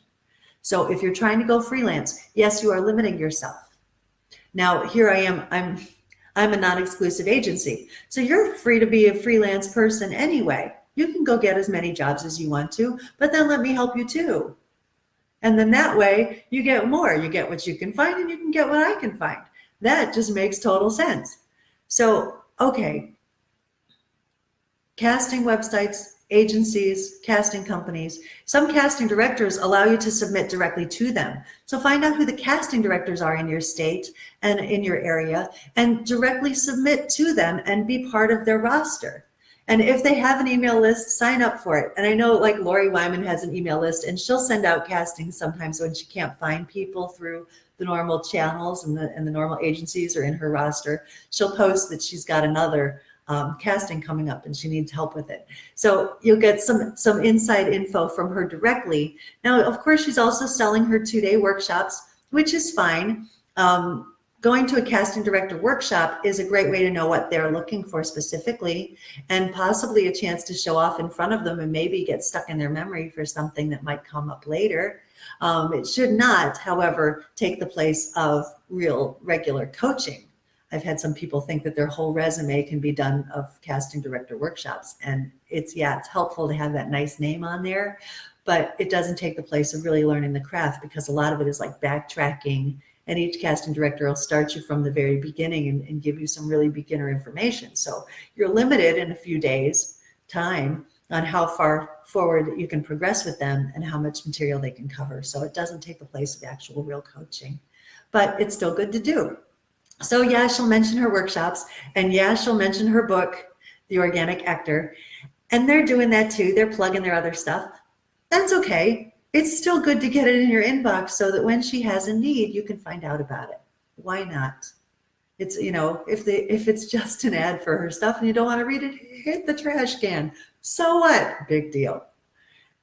[SPEAKER 1] So if you're trying to go freelance, yes, you are limiting yourself. Now, here I am, I'm a non-exclusive agency. So you're free to be a freelance person anyway. You can go get as many jobs as you want to, but then let me help you too. And then that way you get more. You get what you can find, and you can get what I can find. That just makes total sense. So, okay. Casting websites, agencies, casting companies. Some casting directors allow you to submit directly to them. So find out who the casting directors are in your state and in your area, and directly submit to them and be part of their roster. And if they have an email list, sign up for it. And I know, like, Lori Wyman has an email list, and she'll send out castings sometimes when she can't find people through the normal channels and the normal agencies or in her roster. She'll post that she's got another casting coming up and she needs help with it. So you'll get some inside info from her directly. Now, of course, she's also selling her 2-day workshops, which is fine. Going to a casting director workshop is a great way to know what they're looking for specifically, and possibly a chance to show off in front of them and maybe get stuck in their memory for something that might come up later. It should not, however, take the place of real regular coaching. I've had some people think that their whole resume can be done of casting director workshops. And it's helpful to have that nice name on there, but it doesn't take the place of really learning the craft, because a lot of it is like backtracking, and each casting director will start you from the very beginning and give you some really beginner information. So you're limited in a few days' time on how far forward you can progress with them and how much material they can cover. So it doesn't take the place of actual real coaching, but it's still good to do. So yeah, she'll mention her workshops, and yeah, she'll mention her book, The Organic Actor, and they're doing that too. They're plugging their other stuff. That's okay. It's still good to get it in your inbox so that when she has a need, you can find out about it. Why not? It's, if it's just an ad for her stuff and you don't want to read it, hit the trash can. So what? Big deal.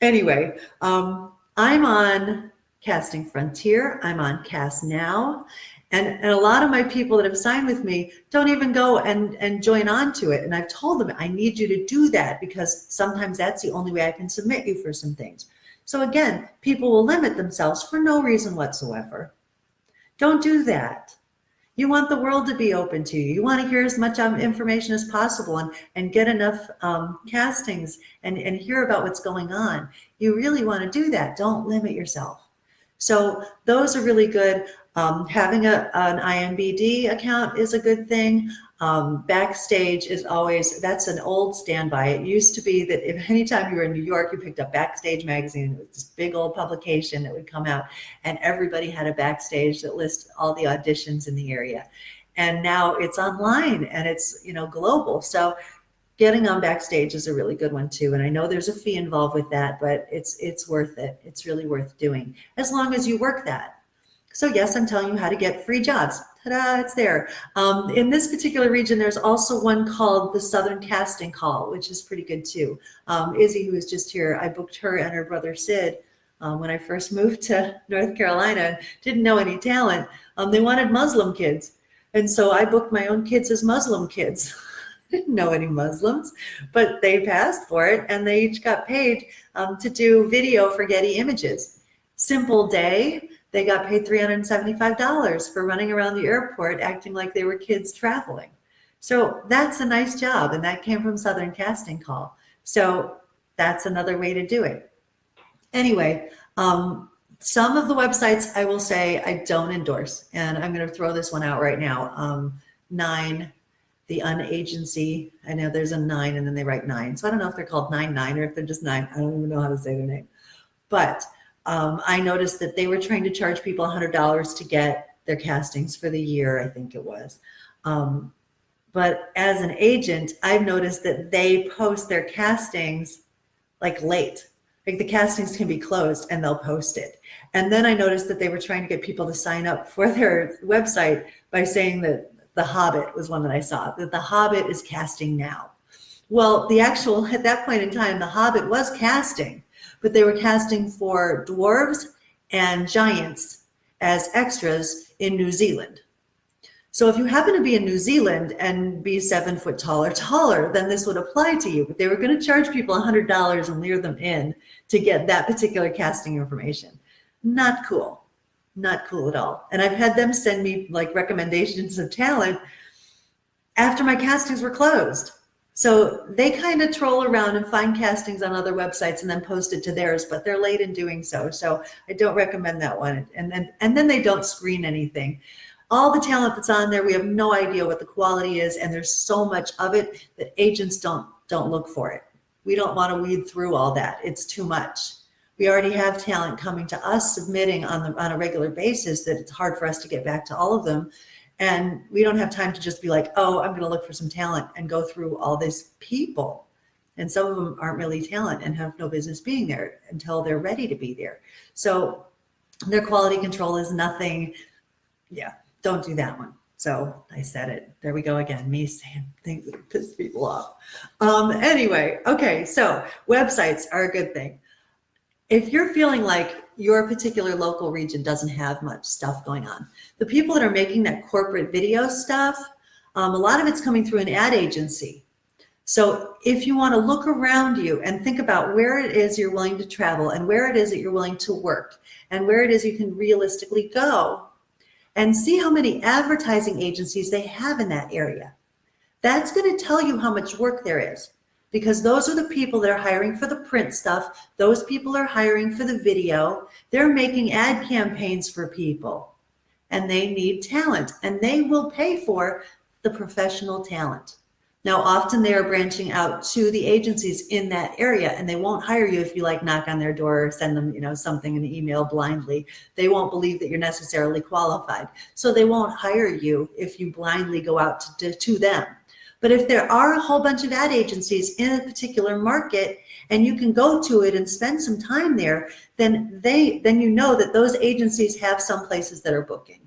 [SPEAKER 1] Anyway, I'm on Casting Frontier. I'm on Cast Now. And a lot of my people that have signed with me don't even go and join on to it. And I've told them, I need you to do that, because sometimes that's the only way I can submit you for some things. So again, people will limit themselves for no reason whatsoever. Don't do that. You want the world to be open to you. You want to hear as much information as possible and get enough castings and hear about what's going on. You really want to do that. Don't limit yourself. So those are really good. Having an IMBD account is a good thing. Backstage is always, that's an old standby. It used to be that if anytime you were in New York, you picked up Backstage magazine. It was this big old publication that would come out, and everybody had a Backstage that lists all the auditions in the area. And now it's online and it's, global. So getting on Backstage is a really good one too. And I know there's a fee involved with that, but it's worth it. It's really worth doing, as long as you work that. So yes, I'm telling you how to get free jobs. Ta-da, it's there. In this particular region, there's also one called the Southern Casting Call, which is pretty good too. Izzy, who is just here, I booked her and her brother Sid when I first moved to North Carolina. Didn't know any talent. They wanted Muslim kids. And so I booked my own kids as Muslim kids. Didn't know any Muslims, but they passed for it, and they each got paid to do video for Getty Images. Simple day. they got paid $375 for running around the airport acting like they were kids traveling. So that's a nice job, and that came from Southern Casting Call. So that's another way to do it. Anyway, some of the websites I will say I don't endorse, and I'm going to throw this one out right now. Nine, the Unagency. I know there's a 9 and then they write 9. So I don't know if they're called 99 or if they're just 9. I don't even know how to say their name. But I noticed that they were trying to charge people $100 to get their castings for the year, I think it was. But as an agent, I've noticed that they post their castings like late. Like the castings can be closed and they'll post it. And then I noticed that they were trying to get people to sign up for their website by saying that The Hobbit was one that I saw, that The Hobbit is casting now. Well, at that point in time, The Hobbit was casting, but they were casting for dwarves and giants as extras in New Zealand. So if you happen to be in New Zealand and be 7 foot tall or taller, then this would apply to you. But they were going to charge people $100 and lure them in to get that particular casting information. Not cool. Not cool at all. And I've had them send me like recommendations of talent after my castings were closed. So they kind of troll around and find castings on other websites and then post it to theirs, but they're late in doing so. So I don't recommend that one. And then they don't screen anything. All the talent that's on there, we have no idea what the quality is, and there's so much of it that agents don't look for it. We don't want to weed through all that. It's too much. We already have talent coming to us submitting on a regular basis that it's hard for us to get back to all of them. And we don't have time to just be like, oh, I'm going to look for some talent and go through all these people. And some of them aren't really talent and have no business being there until they're ready to be there. So their quality control is nothing. Yeah. Don't do that one. So I said it. There we go again. Me saying things that piss people off. Anyway, okay. So websites are a good thing. If you're feeling like your particular local region doesn't have much stuff going on, the people that are making that corporate video stuff, a lot of it's coming through an ad agency. So if you want to look around you and think about where it is you're willing to travel and where it is that you're willing to work and where it is you can realistically go, and see how many advertising agencies they have in that area. That's going to tell you how much work there is, because those are the people that are hiring for the print stuff. Those people are hiring for the video. They're making ad campaigns for people, and they need talent, and they will pay for the professional talent. Now, often they are branching out to the agencies in that area, and they won't hire you if you like knock on their door or send them, something in an email blindly. They won't believe that you're necessarily qualified. So they won't hire you if you blindly go out to them. But if there are a whole bunch of ad agencies in a particular market and you can go to it and spend some time there, then you know that those agencies have some places that are booking.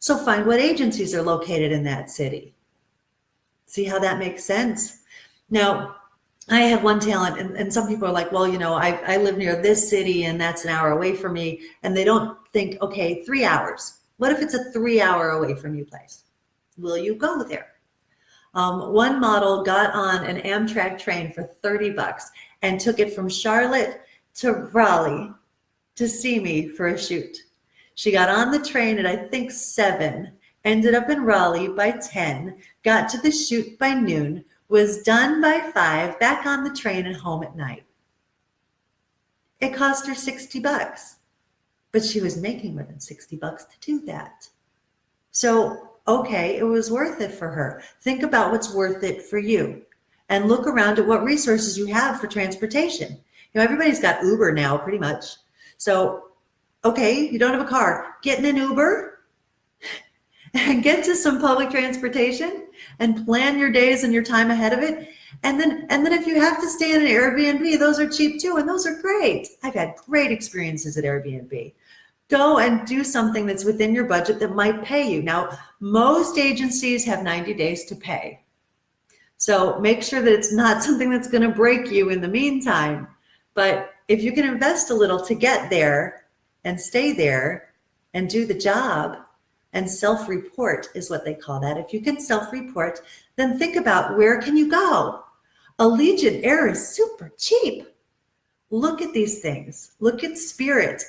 [SPEAKER 1] So find what agencies are located in that city. See how that makes sense? Now, I have one talent, and some people are like, well, I live near this city and that's an hour away from me. And they don't think, okay, 3 hours. What if it's a 3 hour away from you place? Will you go there? One model got on an Amtrak train for $30 and took it from Charlotte to Raleigh to see me for a shoot. She got on the train at I think 7, ended up in Raleigh by 10, got to the shoot by noon, was done by 5, back on the train and home at night. It cost her $60, but she was making more than $60 to do that. So, okay, it was worth it for her. Think about what's worth it for you and look around at what resources you have for transportation. Everybody's got Uber now pretty much. So, okay, you don't have a car, get in an Uber and get to some public transportation and plan your days and your time ahead of it. And then if you have to stay in an Airbnb, those are cheap too, and those are great. I've had great experiences at Airbnb. Go and do something that's within your budget that might pay you. Now, most agencies have 90 days to pay. So make sure that it's not something that's going to break you in the meantime. But if you can invest a little to get there and stay there and do the job, and self-report is what they call that. If you can self-report, then think about where can you go? Allegiant Air is super cheap. Look at these things. Look at Spirit.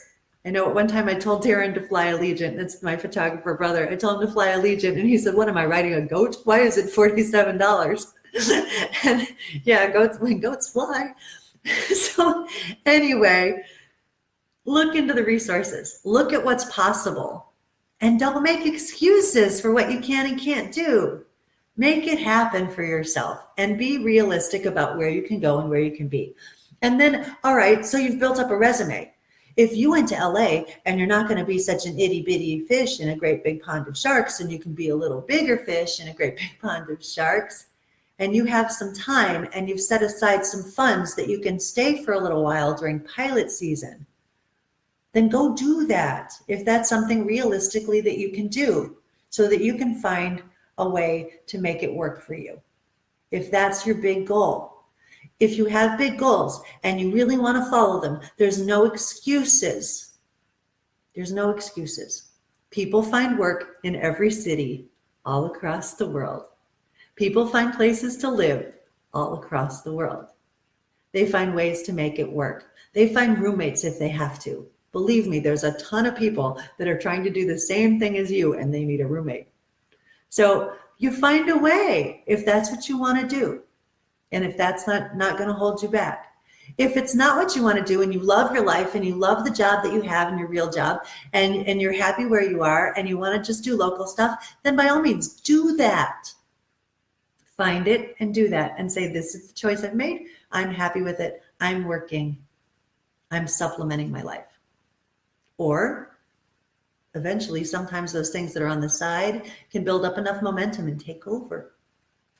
[SPEAKER 1] I know at one time I told Darren to fly Allegiant. That's my photographer brother. I told him to fly Allegiant, and he said, "What am I riding, a goat? Why is it $47?" And yeah, when goats fly. So anyway, look into the resources. Look at what's possible, and don't make excuses for what you can and can't do. Make it happen for yourself and be realistic about where you can go and where you can be. And then, all right, so you've built up a resume. If you went to LA and you're not going to be such an itty bitty fish in a great big pond of sharks, and you can be a little bigger fish in a great big pond of sharks, and you have some time and you've set aside some funds that you can stay for a little while during pilot season, then go do that. If that's something realistically that you can do, so that you can find a way to make it work for you. If that's your big goal. If you have big goals and you really want to follow them, there's no excuses. There's no excuses. People find work in every city all across the world. People find places to live all across the world. They find ways to make it work. They find roommates if they have to. Believe me, there's a ton of people that are trying to do the same thing as you, and they need a roommate. So you find a way if that's what you want to do. And if that's not going to hold you back. If it's not what you want to do and you love your life and you love the job that you have and your real job, and you're happy where you are and you want to just do local stuff, then by all means do that. Find it and do that and say, this is the choice I've made. I'm happy with it. I'm working. I'm supplementing my life. Or eventually, sometimes those things that are on the side can build up enough momentum and take over.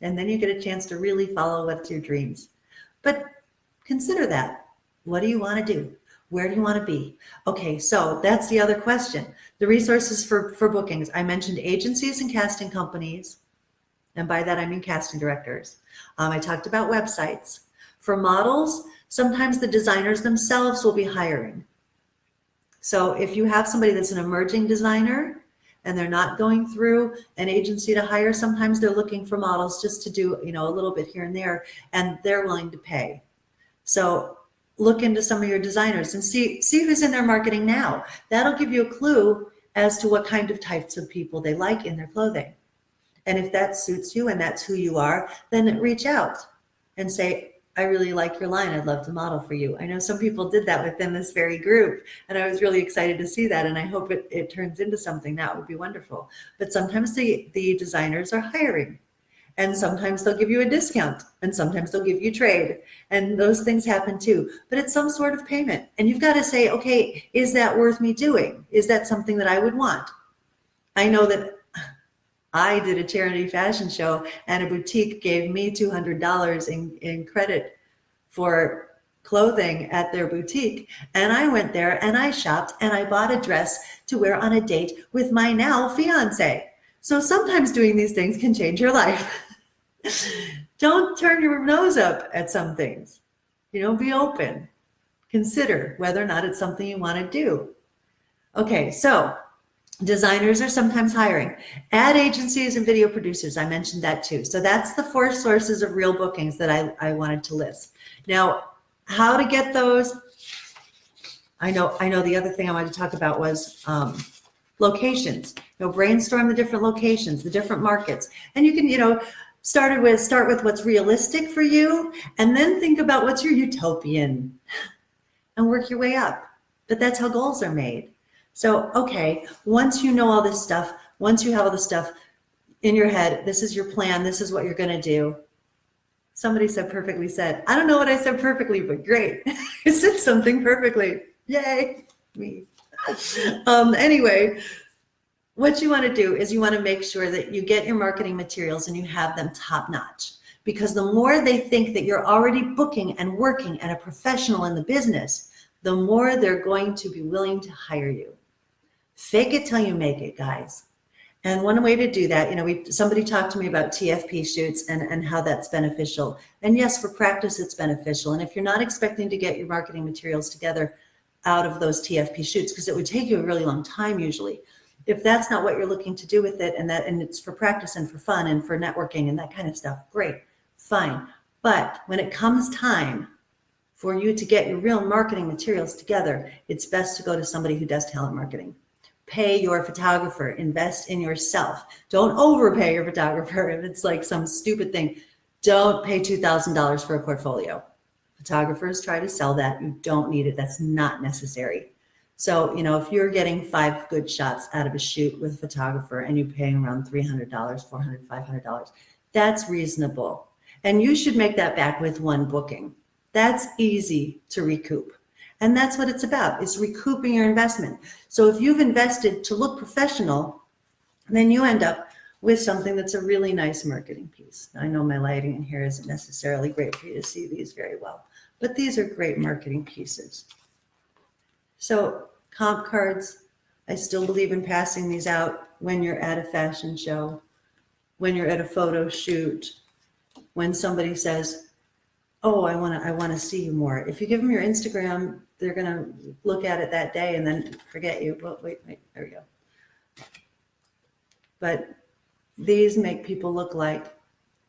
[SPEAKER 1] And then you get a chance to really follow what's your dreams. But consider that. What do you want to do? Where do you want to be? Okay, so that's the other question. The resources for bookings. I mentioned agencies and casting companies. And by that, I mean casting directors. I talked about websites. For models, sometimes the designers themselves will be hiring. So if you have somebody that's an emerging designer, and they're not going through an agency to hire, sometimes they're looking for models just to do, a little bit here and there, and they're willing to pay. So look into some of your designers and see who's in their marketing now. That'll give you a clue as to what kind of types of people they like in their clothing. And if that suits you and that's who you are, then reach out and say, I really like your line. I'd love to model for you. I know some people did that within this very group, and I was really excited to see that, and I hope it turns into something. That would be wonderful. But sometimes the designers are hiring, and sometimes they'll give you a discount, and sometimes they'll give you trade, and those things happen too. But it's some sort of payment, and you've got to say, okay, is that worth me doing? Is that something that I would want? I know that I did a charity fashion show and a boutique gave me $200 in credit for clothing at their boutique. And I went there and I shopped and I bought a dress to wear on a date with my now fiance. So sometimes doing these things can change your life. Don't turn your nose up at some things. Be open. Consider whether or not it's something you want to do. Okay, so designers are sometimes hiring. Ad agencies and video producers, I mentioned that too. So that's the 4 sources of real bookings that I wanted to list. Now, how to get those? I know the other thing I wanted to talk about was locations. Brainstorm the different locations, the different markets. And you can, start with what's realistic for you, and then think about what's your utopian and work your way up. But that's how goals are made. So, okay, once you know all this stuff, once you have all this stuff in your head, this is your plan, this is what you're going to do. Somebody said perfectly said. I don't know what I said perfectly, but great. I said something perfectly. Yay, me. Anyway, what you want to do is you want to make sure that you get your marketing materials and you have them top notch. Because the more they think that you're already booking and working and a professional in the business, the more they're going to be willing to hire you. Fake it till you make it, guys. And one way to do that, somebody talked to me about TFP shoots and how that's beneficial. And yes, for practice, it's beneficial. And if you're not expecting to get your marketing materials together out of those TFP shoots, because it would take you a really long time usually, if that's not what you're looking to do with it, and it's for practice and for fun and for networking and that kind of stuff, great, fine. But when it comes time For you to get your real marketing materials together, it's best to go to somebody who does talent marketing. Pay your photographer, invest in yourself. Don't overpay your photographer if it's like some stupid thing. Don't pay $2,000 for a portfolio. Photographers try to sell that. You don't need it. That's not necessary. So, if you're getting 5 good shots out of a shoot with a photographer and you're paying around $300, $400, $500, that's reasonable. And you should make that back with 1 booking. That's easy to recoup. And that's what it's about, is recouping your investment. So if you've invested to look professional, then you end up with something that's a really nice marketing piece. I know my lighting in here isn't necessarily great for you to see these very well, but these are great marketing pieces. So comp cards, I still believe in passing these out when you're at a fashion show, when you're at a photo shoot, when somebody says, oh, I want to see you more. If you give them your Instagram, they're going to look at it that day and then forget you. Well, wait, there we go. But these make people look like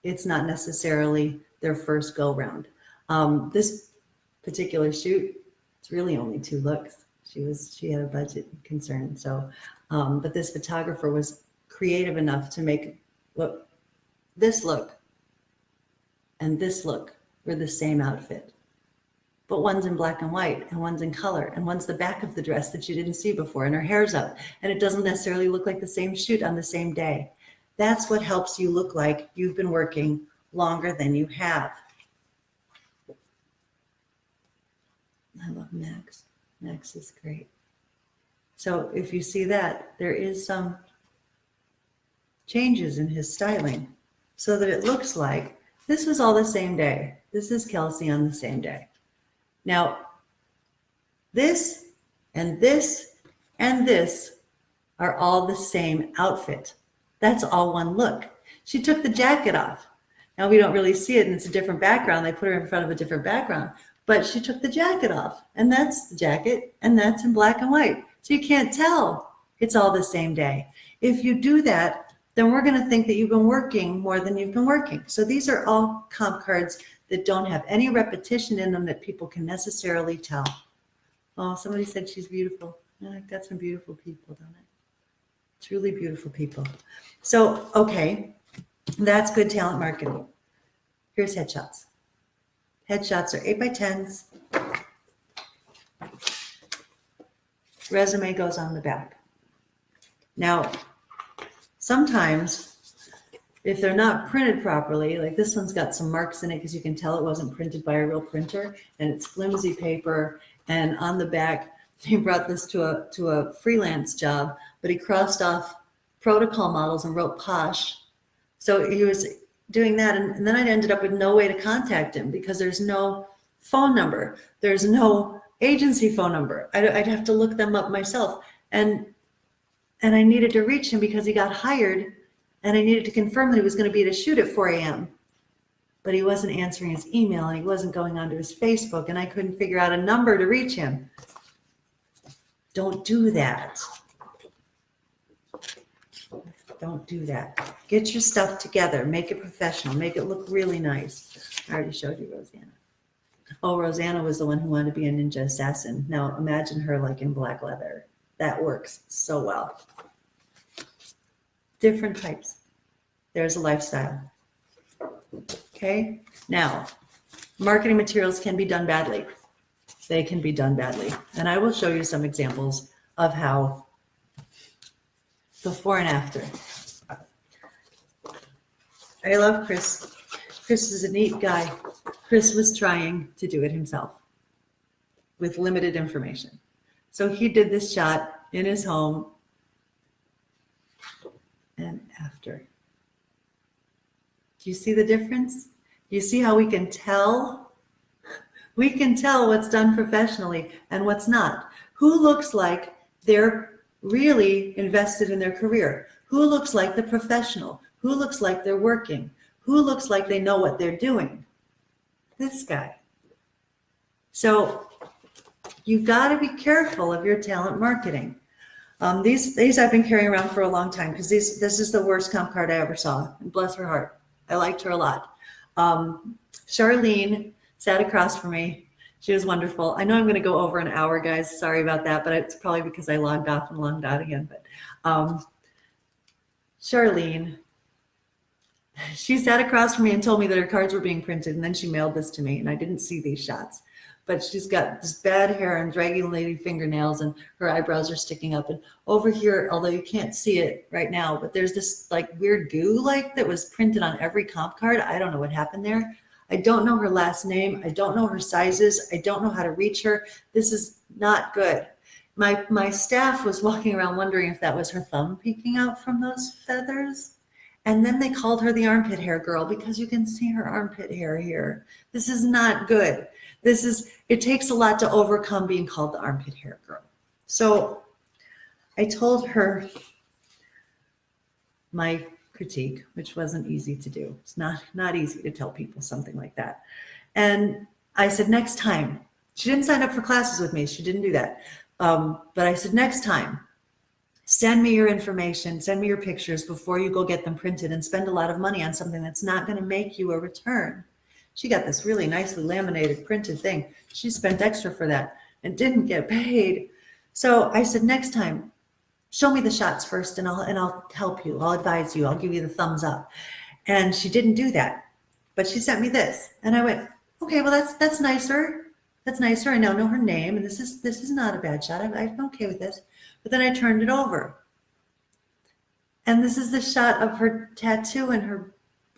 [SPEAKER 1] it's not necessarily their first go round. This particular shoot, it's really only 2 looks. She had a budget concern. So, but this photographer was creative enough to make this look and this look were the same outfit, but one's in black and white and one's in color and one's the back of the dress that you didn't see before and her hair's up and it doesn't necessarily look like the same shoot on the same day. That's what helps you look like you've been working longer than you have. I love Max. Max is great. So if you see that, there is some changes in his styling so that it looks like this was all the same day. This is Kelsey on the same day. Now, this and this and this are all the same outfit. That's all one look. She took the jacket off. Now we don't really see it and it's a different background. They put her in front of a different background, but she took the jacket off and that's the jacket and that's in black and white. So you can't tell it's all the same day. If you do that, then we're going to think that you've been working more than you've been working. So these are all comp cards that don't have any repetition in them that people can necessarily tell. Oh, somebody said she's beautiful. I've got some beautiful people, don't I? Truly beautiful people. So, okay, that's good talent marketing. Here's headshots. Headshots are 8x10s. Resume goes on the back. Now, sometimes if they're not printed properly, like this one's got some marks in it because you can tell it wasn't printed by a real printer and it's flimsy paper. And on the back, he brought this to a freelance job, but he crossed off protocol models and wrote posh. So he was doing that. And then I ended up with no way to contact him because there's no phone number. There's no agency phone number. I'd have to look them up myself. And I needed to reach him because he got hired and I needed to confirm that he was going to be at a shoot at 4 a.m. But he wasn't answering his email and he wasn't going onto his Facebook and I couldn't figure out a number to reach him. Don't do that. Don't do that. Get your stuff together. Make it professional. Make it look really nice. I already showed you Rosanna. Oh, Rosanna was the one who wanted to be a ninja assassin. Now imagine her like in black leather. That works so well. Different types. There's a lifestyle. Okay. Now, marketing materials can be done badly. They can be done badly. And I will show you some examples of how before and after. I love Chris. Chris is a neat guy. Chris was trying to do it himself with limited information. So he did this shot in his home and after. Do you see the difference? Do you see how we can tell? We can tell what's done professionally and what's not. Who looks like they're really invested in their career? Who looks like the professional? Who looks like they're working? Who looks like they know what they're doing? This guy. So you got to be careful of your talent marketing. These I've been carrying around for a long time because this is the worst comp card I ever saw. Bless her heart. I liked her a lot. Charlene sat across from me. She was wonderful. I know I'm going to go over an hour, guys. Sorry about that, but it's probably because I logged off and logged on again. But Charlene, she sat across from me and told me that her cards were being printed, and then she mailed this to me, and I didn't see these shots. But she's got this bad hair and draggy lady fingernails, and her eyebrows are sticking up. And over here, although you can't see it right now, but there's this like weird goo like that was printed on every comp card. I don't know what happened there. I don't know her last name. I don't know her sizes. I don't know how to reach her. This is not good. My staff was walking around wondering if that was her thumb peeking out from those feathers. And then they called her the armpit hair girl because you can see her armpit hair here. This is not good. It takes a lot to overcome being called the armpit hair girl. So I told her my critique, which wasn't easy to do. It's not easy to tell people something like that. And I said, next time, she didn't sign up for classes with me. She didn't do that. But I said, next time, send me your information, send me your pictures before you go get them printed and spend a lot of money on something that's not going to make you a return. She got this really nicely laminated printed thing. She spent extra for that and didn't get paid. So I said, next time, show me the shots first and I'll help you. I'll advise you. I'll give you the thumbs up. And she didn't do that, but she sent me this. And I went, okay, well, that's nicer. That's nicer. I now know her name, and this is not a bad shot. I'm okay with this. But then I turned it over. And this is the shot of her tattoo in her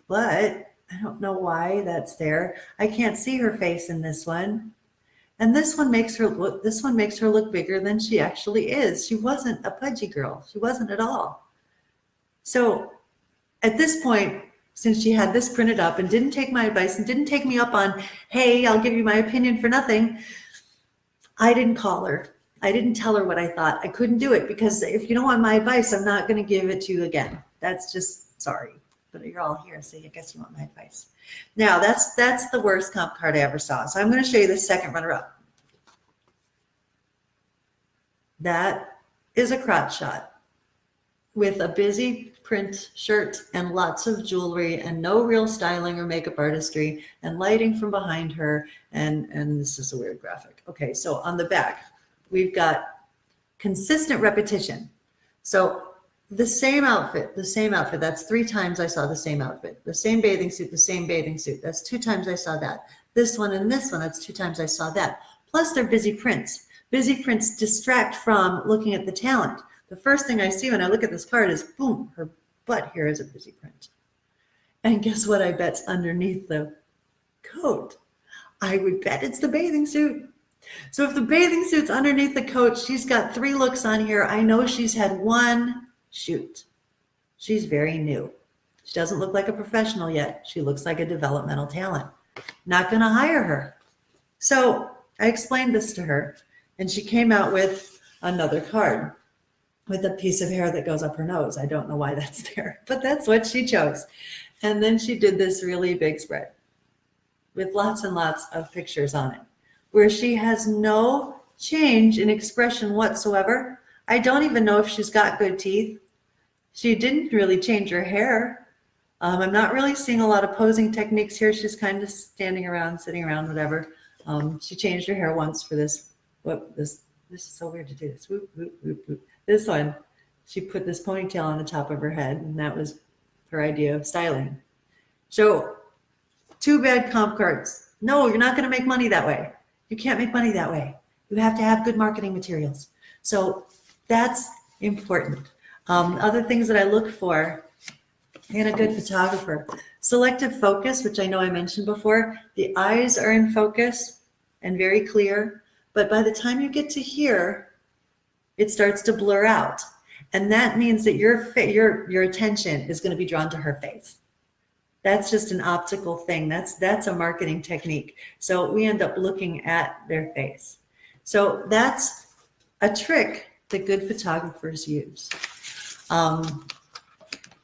[SPEAKER 1] butt. I don't know why that's there. I can't see her face in this one. And this one makes her look bigger than she actually is. She wasn't a pudgy girl. She wasn't at all. So at this point, since she had this printed up and didn't take my advice and didn't take me up on, hey, I'll give you my opinion for nothing, I didn't call her. I didn't tell her what I thought. I couldn't do it because if you don't want my advice, I'm not going to give it to you again. That's just, sorry. But you're all here, so I guess you want my advice. Now, that's the worst comp card I ever saw. So I'm going to show you the second runner-up. That is a crotch shot with a busy print shirt and lots of jewelry and no real styling or makeup artistry and lighting from behind her. And this is a weird graphic. Okay, so on the back, we've got consistent repetition. So the same outfit, that's 3 times I saw the same outfit. The same bathing suit, that's 2 times I saw that. This one and this one, that's 2 times I saw that. Plus they're busy prints. Busy prints distract from looking at the talent. The first thing I see when I look at this card is, boom, her butt here is a busy print. And guess what I bet's underneath the coat? I would bet it's the bathing suit. So if the bathing suit's underneath the coat, she's got 3 looks on here. I know she's had 1 shoot. She's very new. She doesn't look like a professional yet. She looks like a developmental talent. Not going to hire her. So I explained this to her, and she came out with another card with a piece of hair that goes up her nose. I don't know why that's there, but that's what she chose. And then she did this really big spread with lots and lots of pictures on it, where she has no change in expression whatsoever. I don't even know if she's got good teeth. She didn't really change her hair. I'm not really seeing a lot of posing techniques here. She's kind of standing around, sitting around, whatever. She changed her hair once for this. This is so weird to do this. Whoop, whoop, whoop, whoop. This one, she put this ponytail on the top of her head, and that was her idea of styling. So 2 bad comp cards. No, you're not going to make money that way. You can't make money that way. You have to have good marketing materials. So that's important. Other things that I look for in a good photographer: selective focus, which I know I mentioned before. The eyes are in focus and very clear, but by the time you get to here, it starts to blur out. And that means that your attention is going to be drawn to her face. That's just an optical thing. That's a marketing technique. So we end up looking at their face. So that's a trick that good photographers use.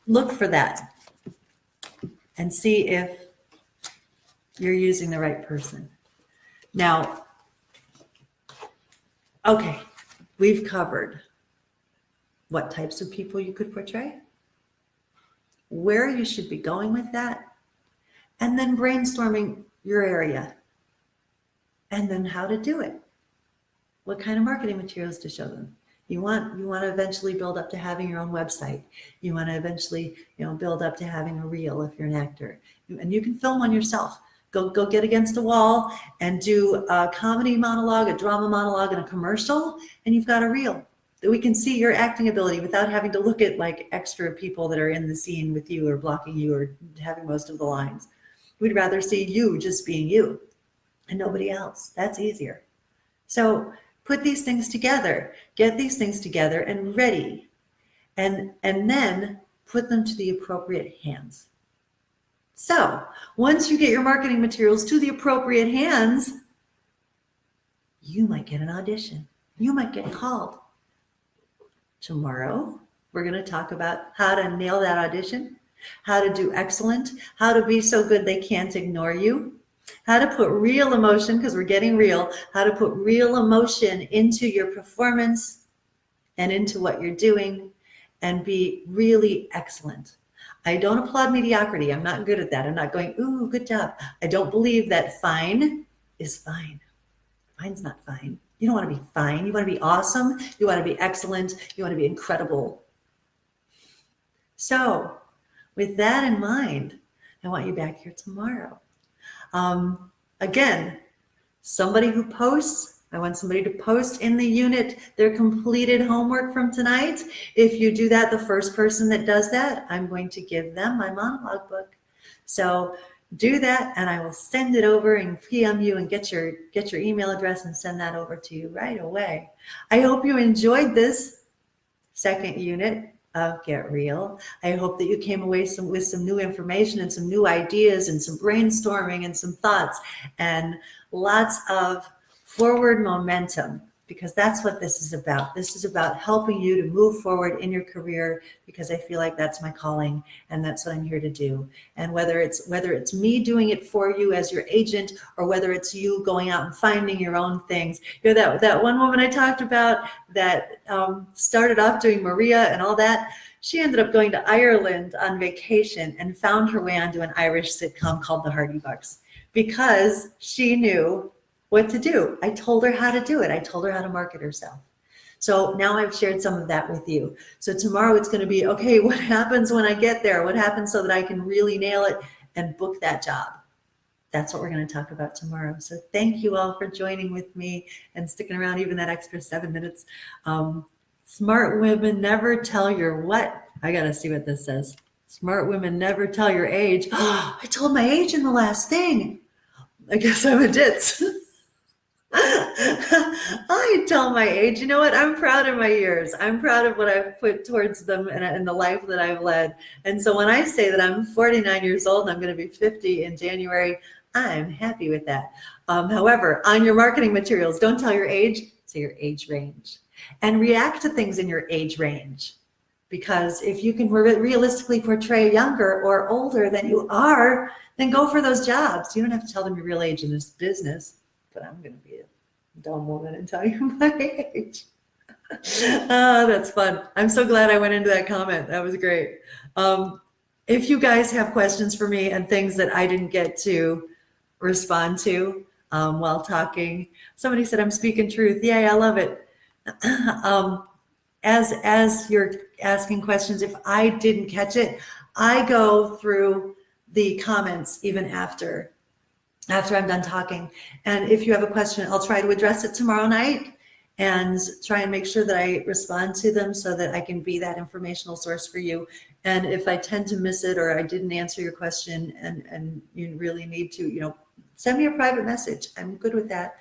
[SPEAKER 1] Look for that and see if you're using the right person. Now, okay, we've covered what types of people you could portray, where you should be going with that, and then brainstorming your area. and then how to do it. What kind of marketing materials to show them. You want to eventually build up to having your own website. You want to eventually, build up to having a reel if you're an actor. And you can film one yourself. Go get against a wall and do a comedy monologue, a drama monologue, and a commercial, and you've got a reel that we can see your acting ability without having to look at like extra people that are in the scene with you or blocking you or having most of the lines. We'd rather see you just being you and nobody else. That's easier. So put these things together, get these things together and ready, and then put them to the appropriate hands. So once you get your marketing materials to the appropriate hands, you might get an audition. You might get called. Tomorrow, we're going to talk about how to nail that audition, how to do excellent, how to be so good they can't ignore you, how to put real emotion, because we're getting real, how to put real emotion into your performance and into what you're doing and be really excellent. I don't applaud mediocrity. I'm not good at that. I'm not going, ooh, good job. I don't believe that fine is fine. Fine's not fine. You don't want to be fine. You want to be awesome. You want to be excellent. You want to be incredible. So with that in mind, I want you back here tomorrow. Again, somebody who posts, I want somebody to post in the unit their completed homework from tonight. If you do that, the first person that does that, I'm going to give them my monologue book. So do that and I will send it over and PM you and get your email address and send that over to you right away. I hope you enjoyed this second unit of Get Real. I hope that you came away with some new information and some new ideas and some brainstorming and some thoughts and lots of forward momentum, because that's what this is about. This is about helping you to move forward in your career, because I feel like that's my calling and that's what I'm here to do. And whether it's me doing it for you as your agent, or whether it's you going out and finding your own things. That one woman I talked about that started off doing Maria and all that, she ended up going to Ireland on vacation and found her way onto an Irish sitcom called The Hardy Bucks, because she knew what to do. I told her how to do it. I told her how to market herself. So now I've shared some of that with you. So tomorrow it's going to be, okay, what happens when I get there? What happens so that I can really nail it and book that job? That's what we're going to talk about tomorrow. So thank you all for joining with me and sticking around even that extra 7 minutes. Smart women never tell your what? I got to see what this says. Smart women never tell your age. Oh, I told my age in the last thing. I guess I'm a ditz. I tell my age. You know what? I'm proud of my years. I'm proud of what I've put towards them and the life that I've led. And so when I say that I'm 49 years old and I'm going to be 50 in January, I'm happy with that. However, on your marketing materials, don't tell your age, say your age range. And react to things in your age range. Because if you can realistically portray younger or older than you are, then go for those jobs. You don't have to tell them your real age in this business. But I'm going to be a dumb woman and tell you my age. Oh, that's fun. I'm so glad I went into that comment. That was great. If you guys have questions for me and things that I didn't get to respond to while talking, somebody said I'm speaking truth. Yay, I love it. As you're asking questions, if I didn't catch it, I go through the comments even after I'm done talking. And if you have a question, I'll try to address it tomorrow night and try and make sure that I respond to them so that I can be that informational source for you. And if I tend to miss it or I didn't answer your question and you really need to, send me a private message. I'm good with that.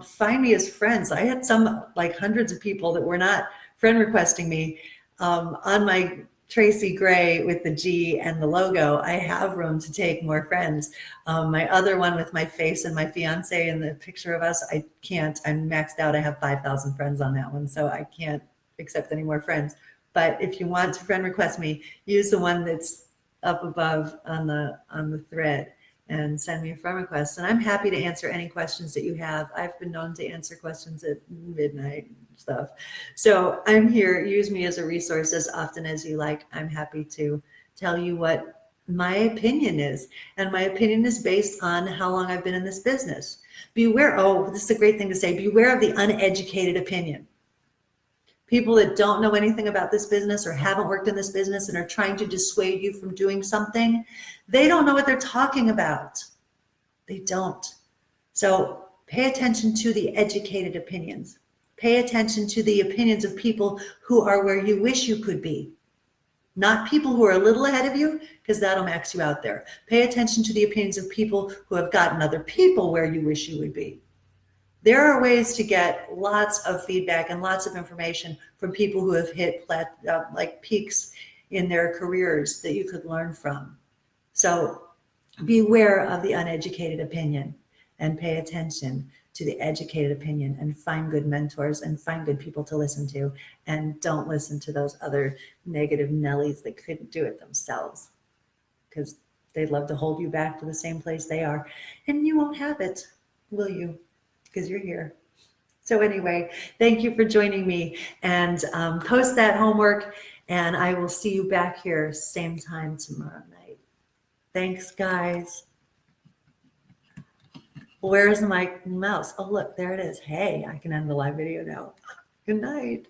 [SPEAKER 1] Find me as friends. I had some like hundreds of people that were not friend requesting me on my Tracy Gray with the G and the logo. I have room to take more friends. My other one with my face and my fiance and the picture of us, I can't. I'm maxed out. I have 5,000 friends on that one, so I can't accept any more friends. But if you want to friend request me, use the one that's up above on the thread and send me a friend request. And I'm happy to answer any questions that you have. I've been known to answer questions at midnight and stuff. So I'm here. Use me as a resource as often as you like. I'm happy to tell you what my opinion is. And my opinion is based on how long I've been in this business. Beware, oh, this is a great thing to say, beware of the uneducated opinion. People that don't know anything about this business or haven't worked in this business and are trying to dissuade you from doing something, they don't know what they're talking about. They don't. So pay attention to the educated opinions. Pay attention to the opinions of people who are where you wish you could be. Not people who are a little ahead of you, because that'll max you out there. Pay attention to the opinions of people who have gotten other people where you wish you would be. There are ways to get lots of feedback and lots of information from people who have hit like peaks in their careers that you could learn from. So beware of the uneducated opinion and pay attention to the educated opinion and find good mentors and find good people to listen to, and don't listen to those other negative Nellies that couldn't do it themselves, because they'd love to hold you back to the same place they are, and you won't have it, will you? Because you're here. So anyway, thank you for joining me, and post that homework, and I will see you back here same time tomorrow night. Thanks, guys. Where's my mouse? Oh, look, there it is. Hey, I can end the live video now. Good night.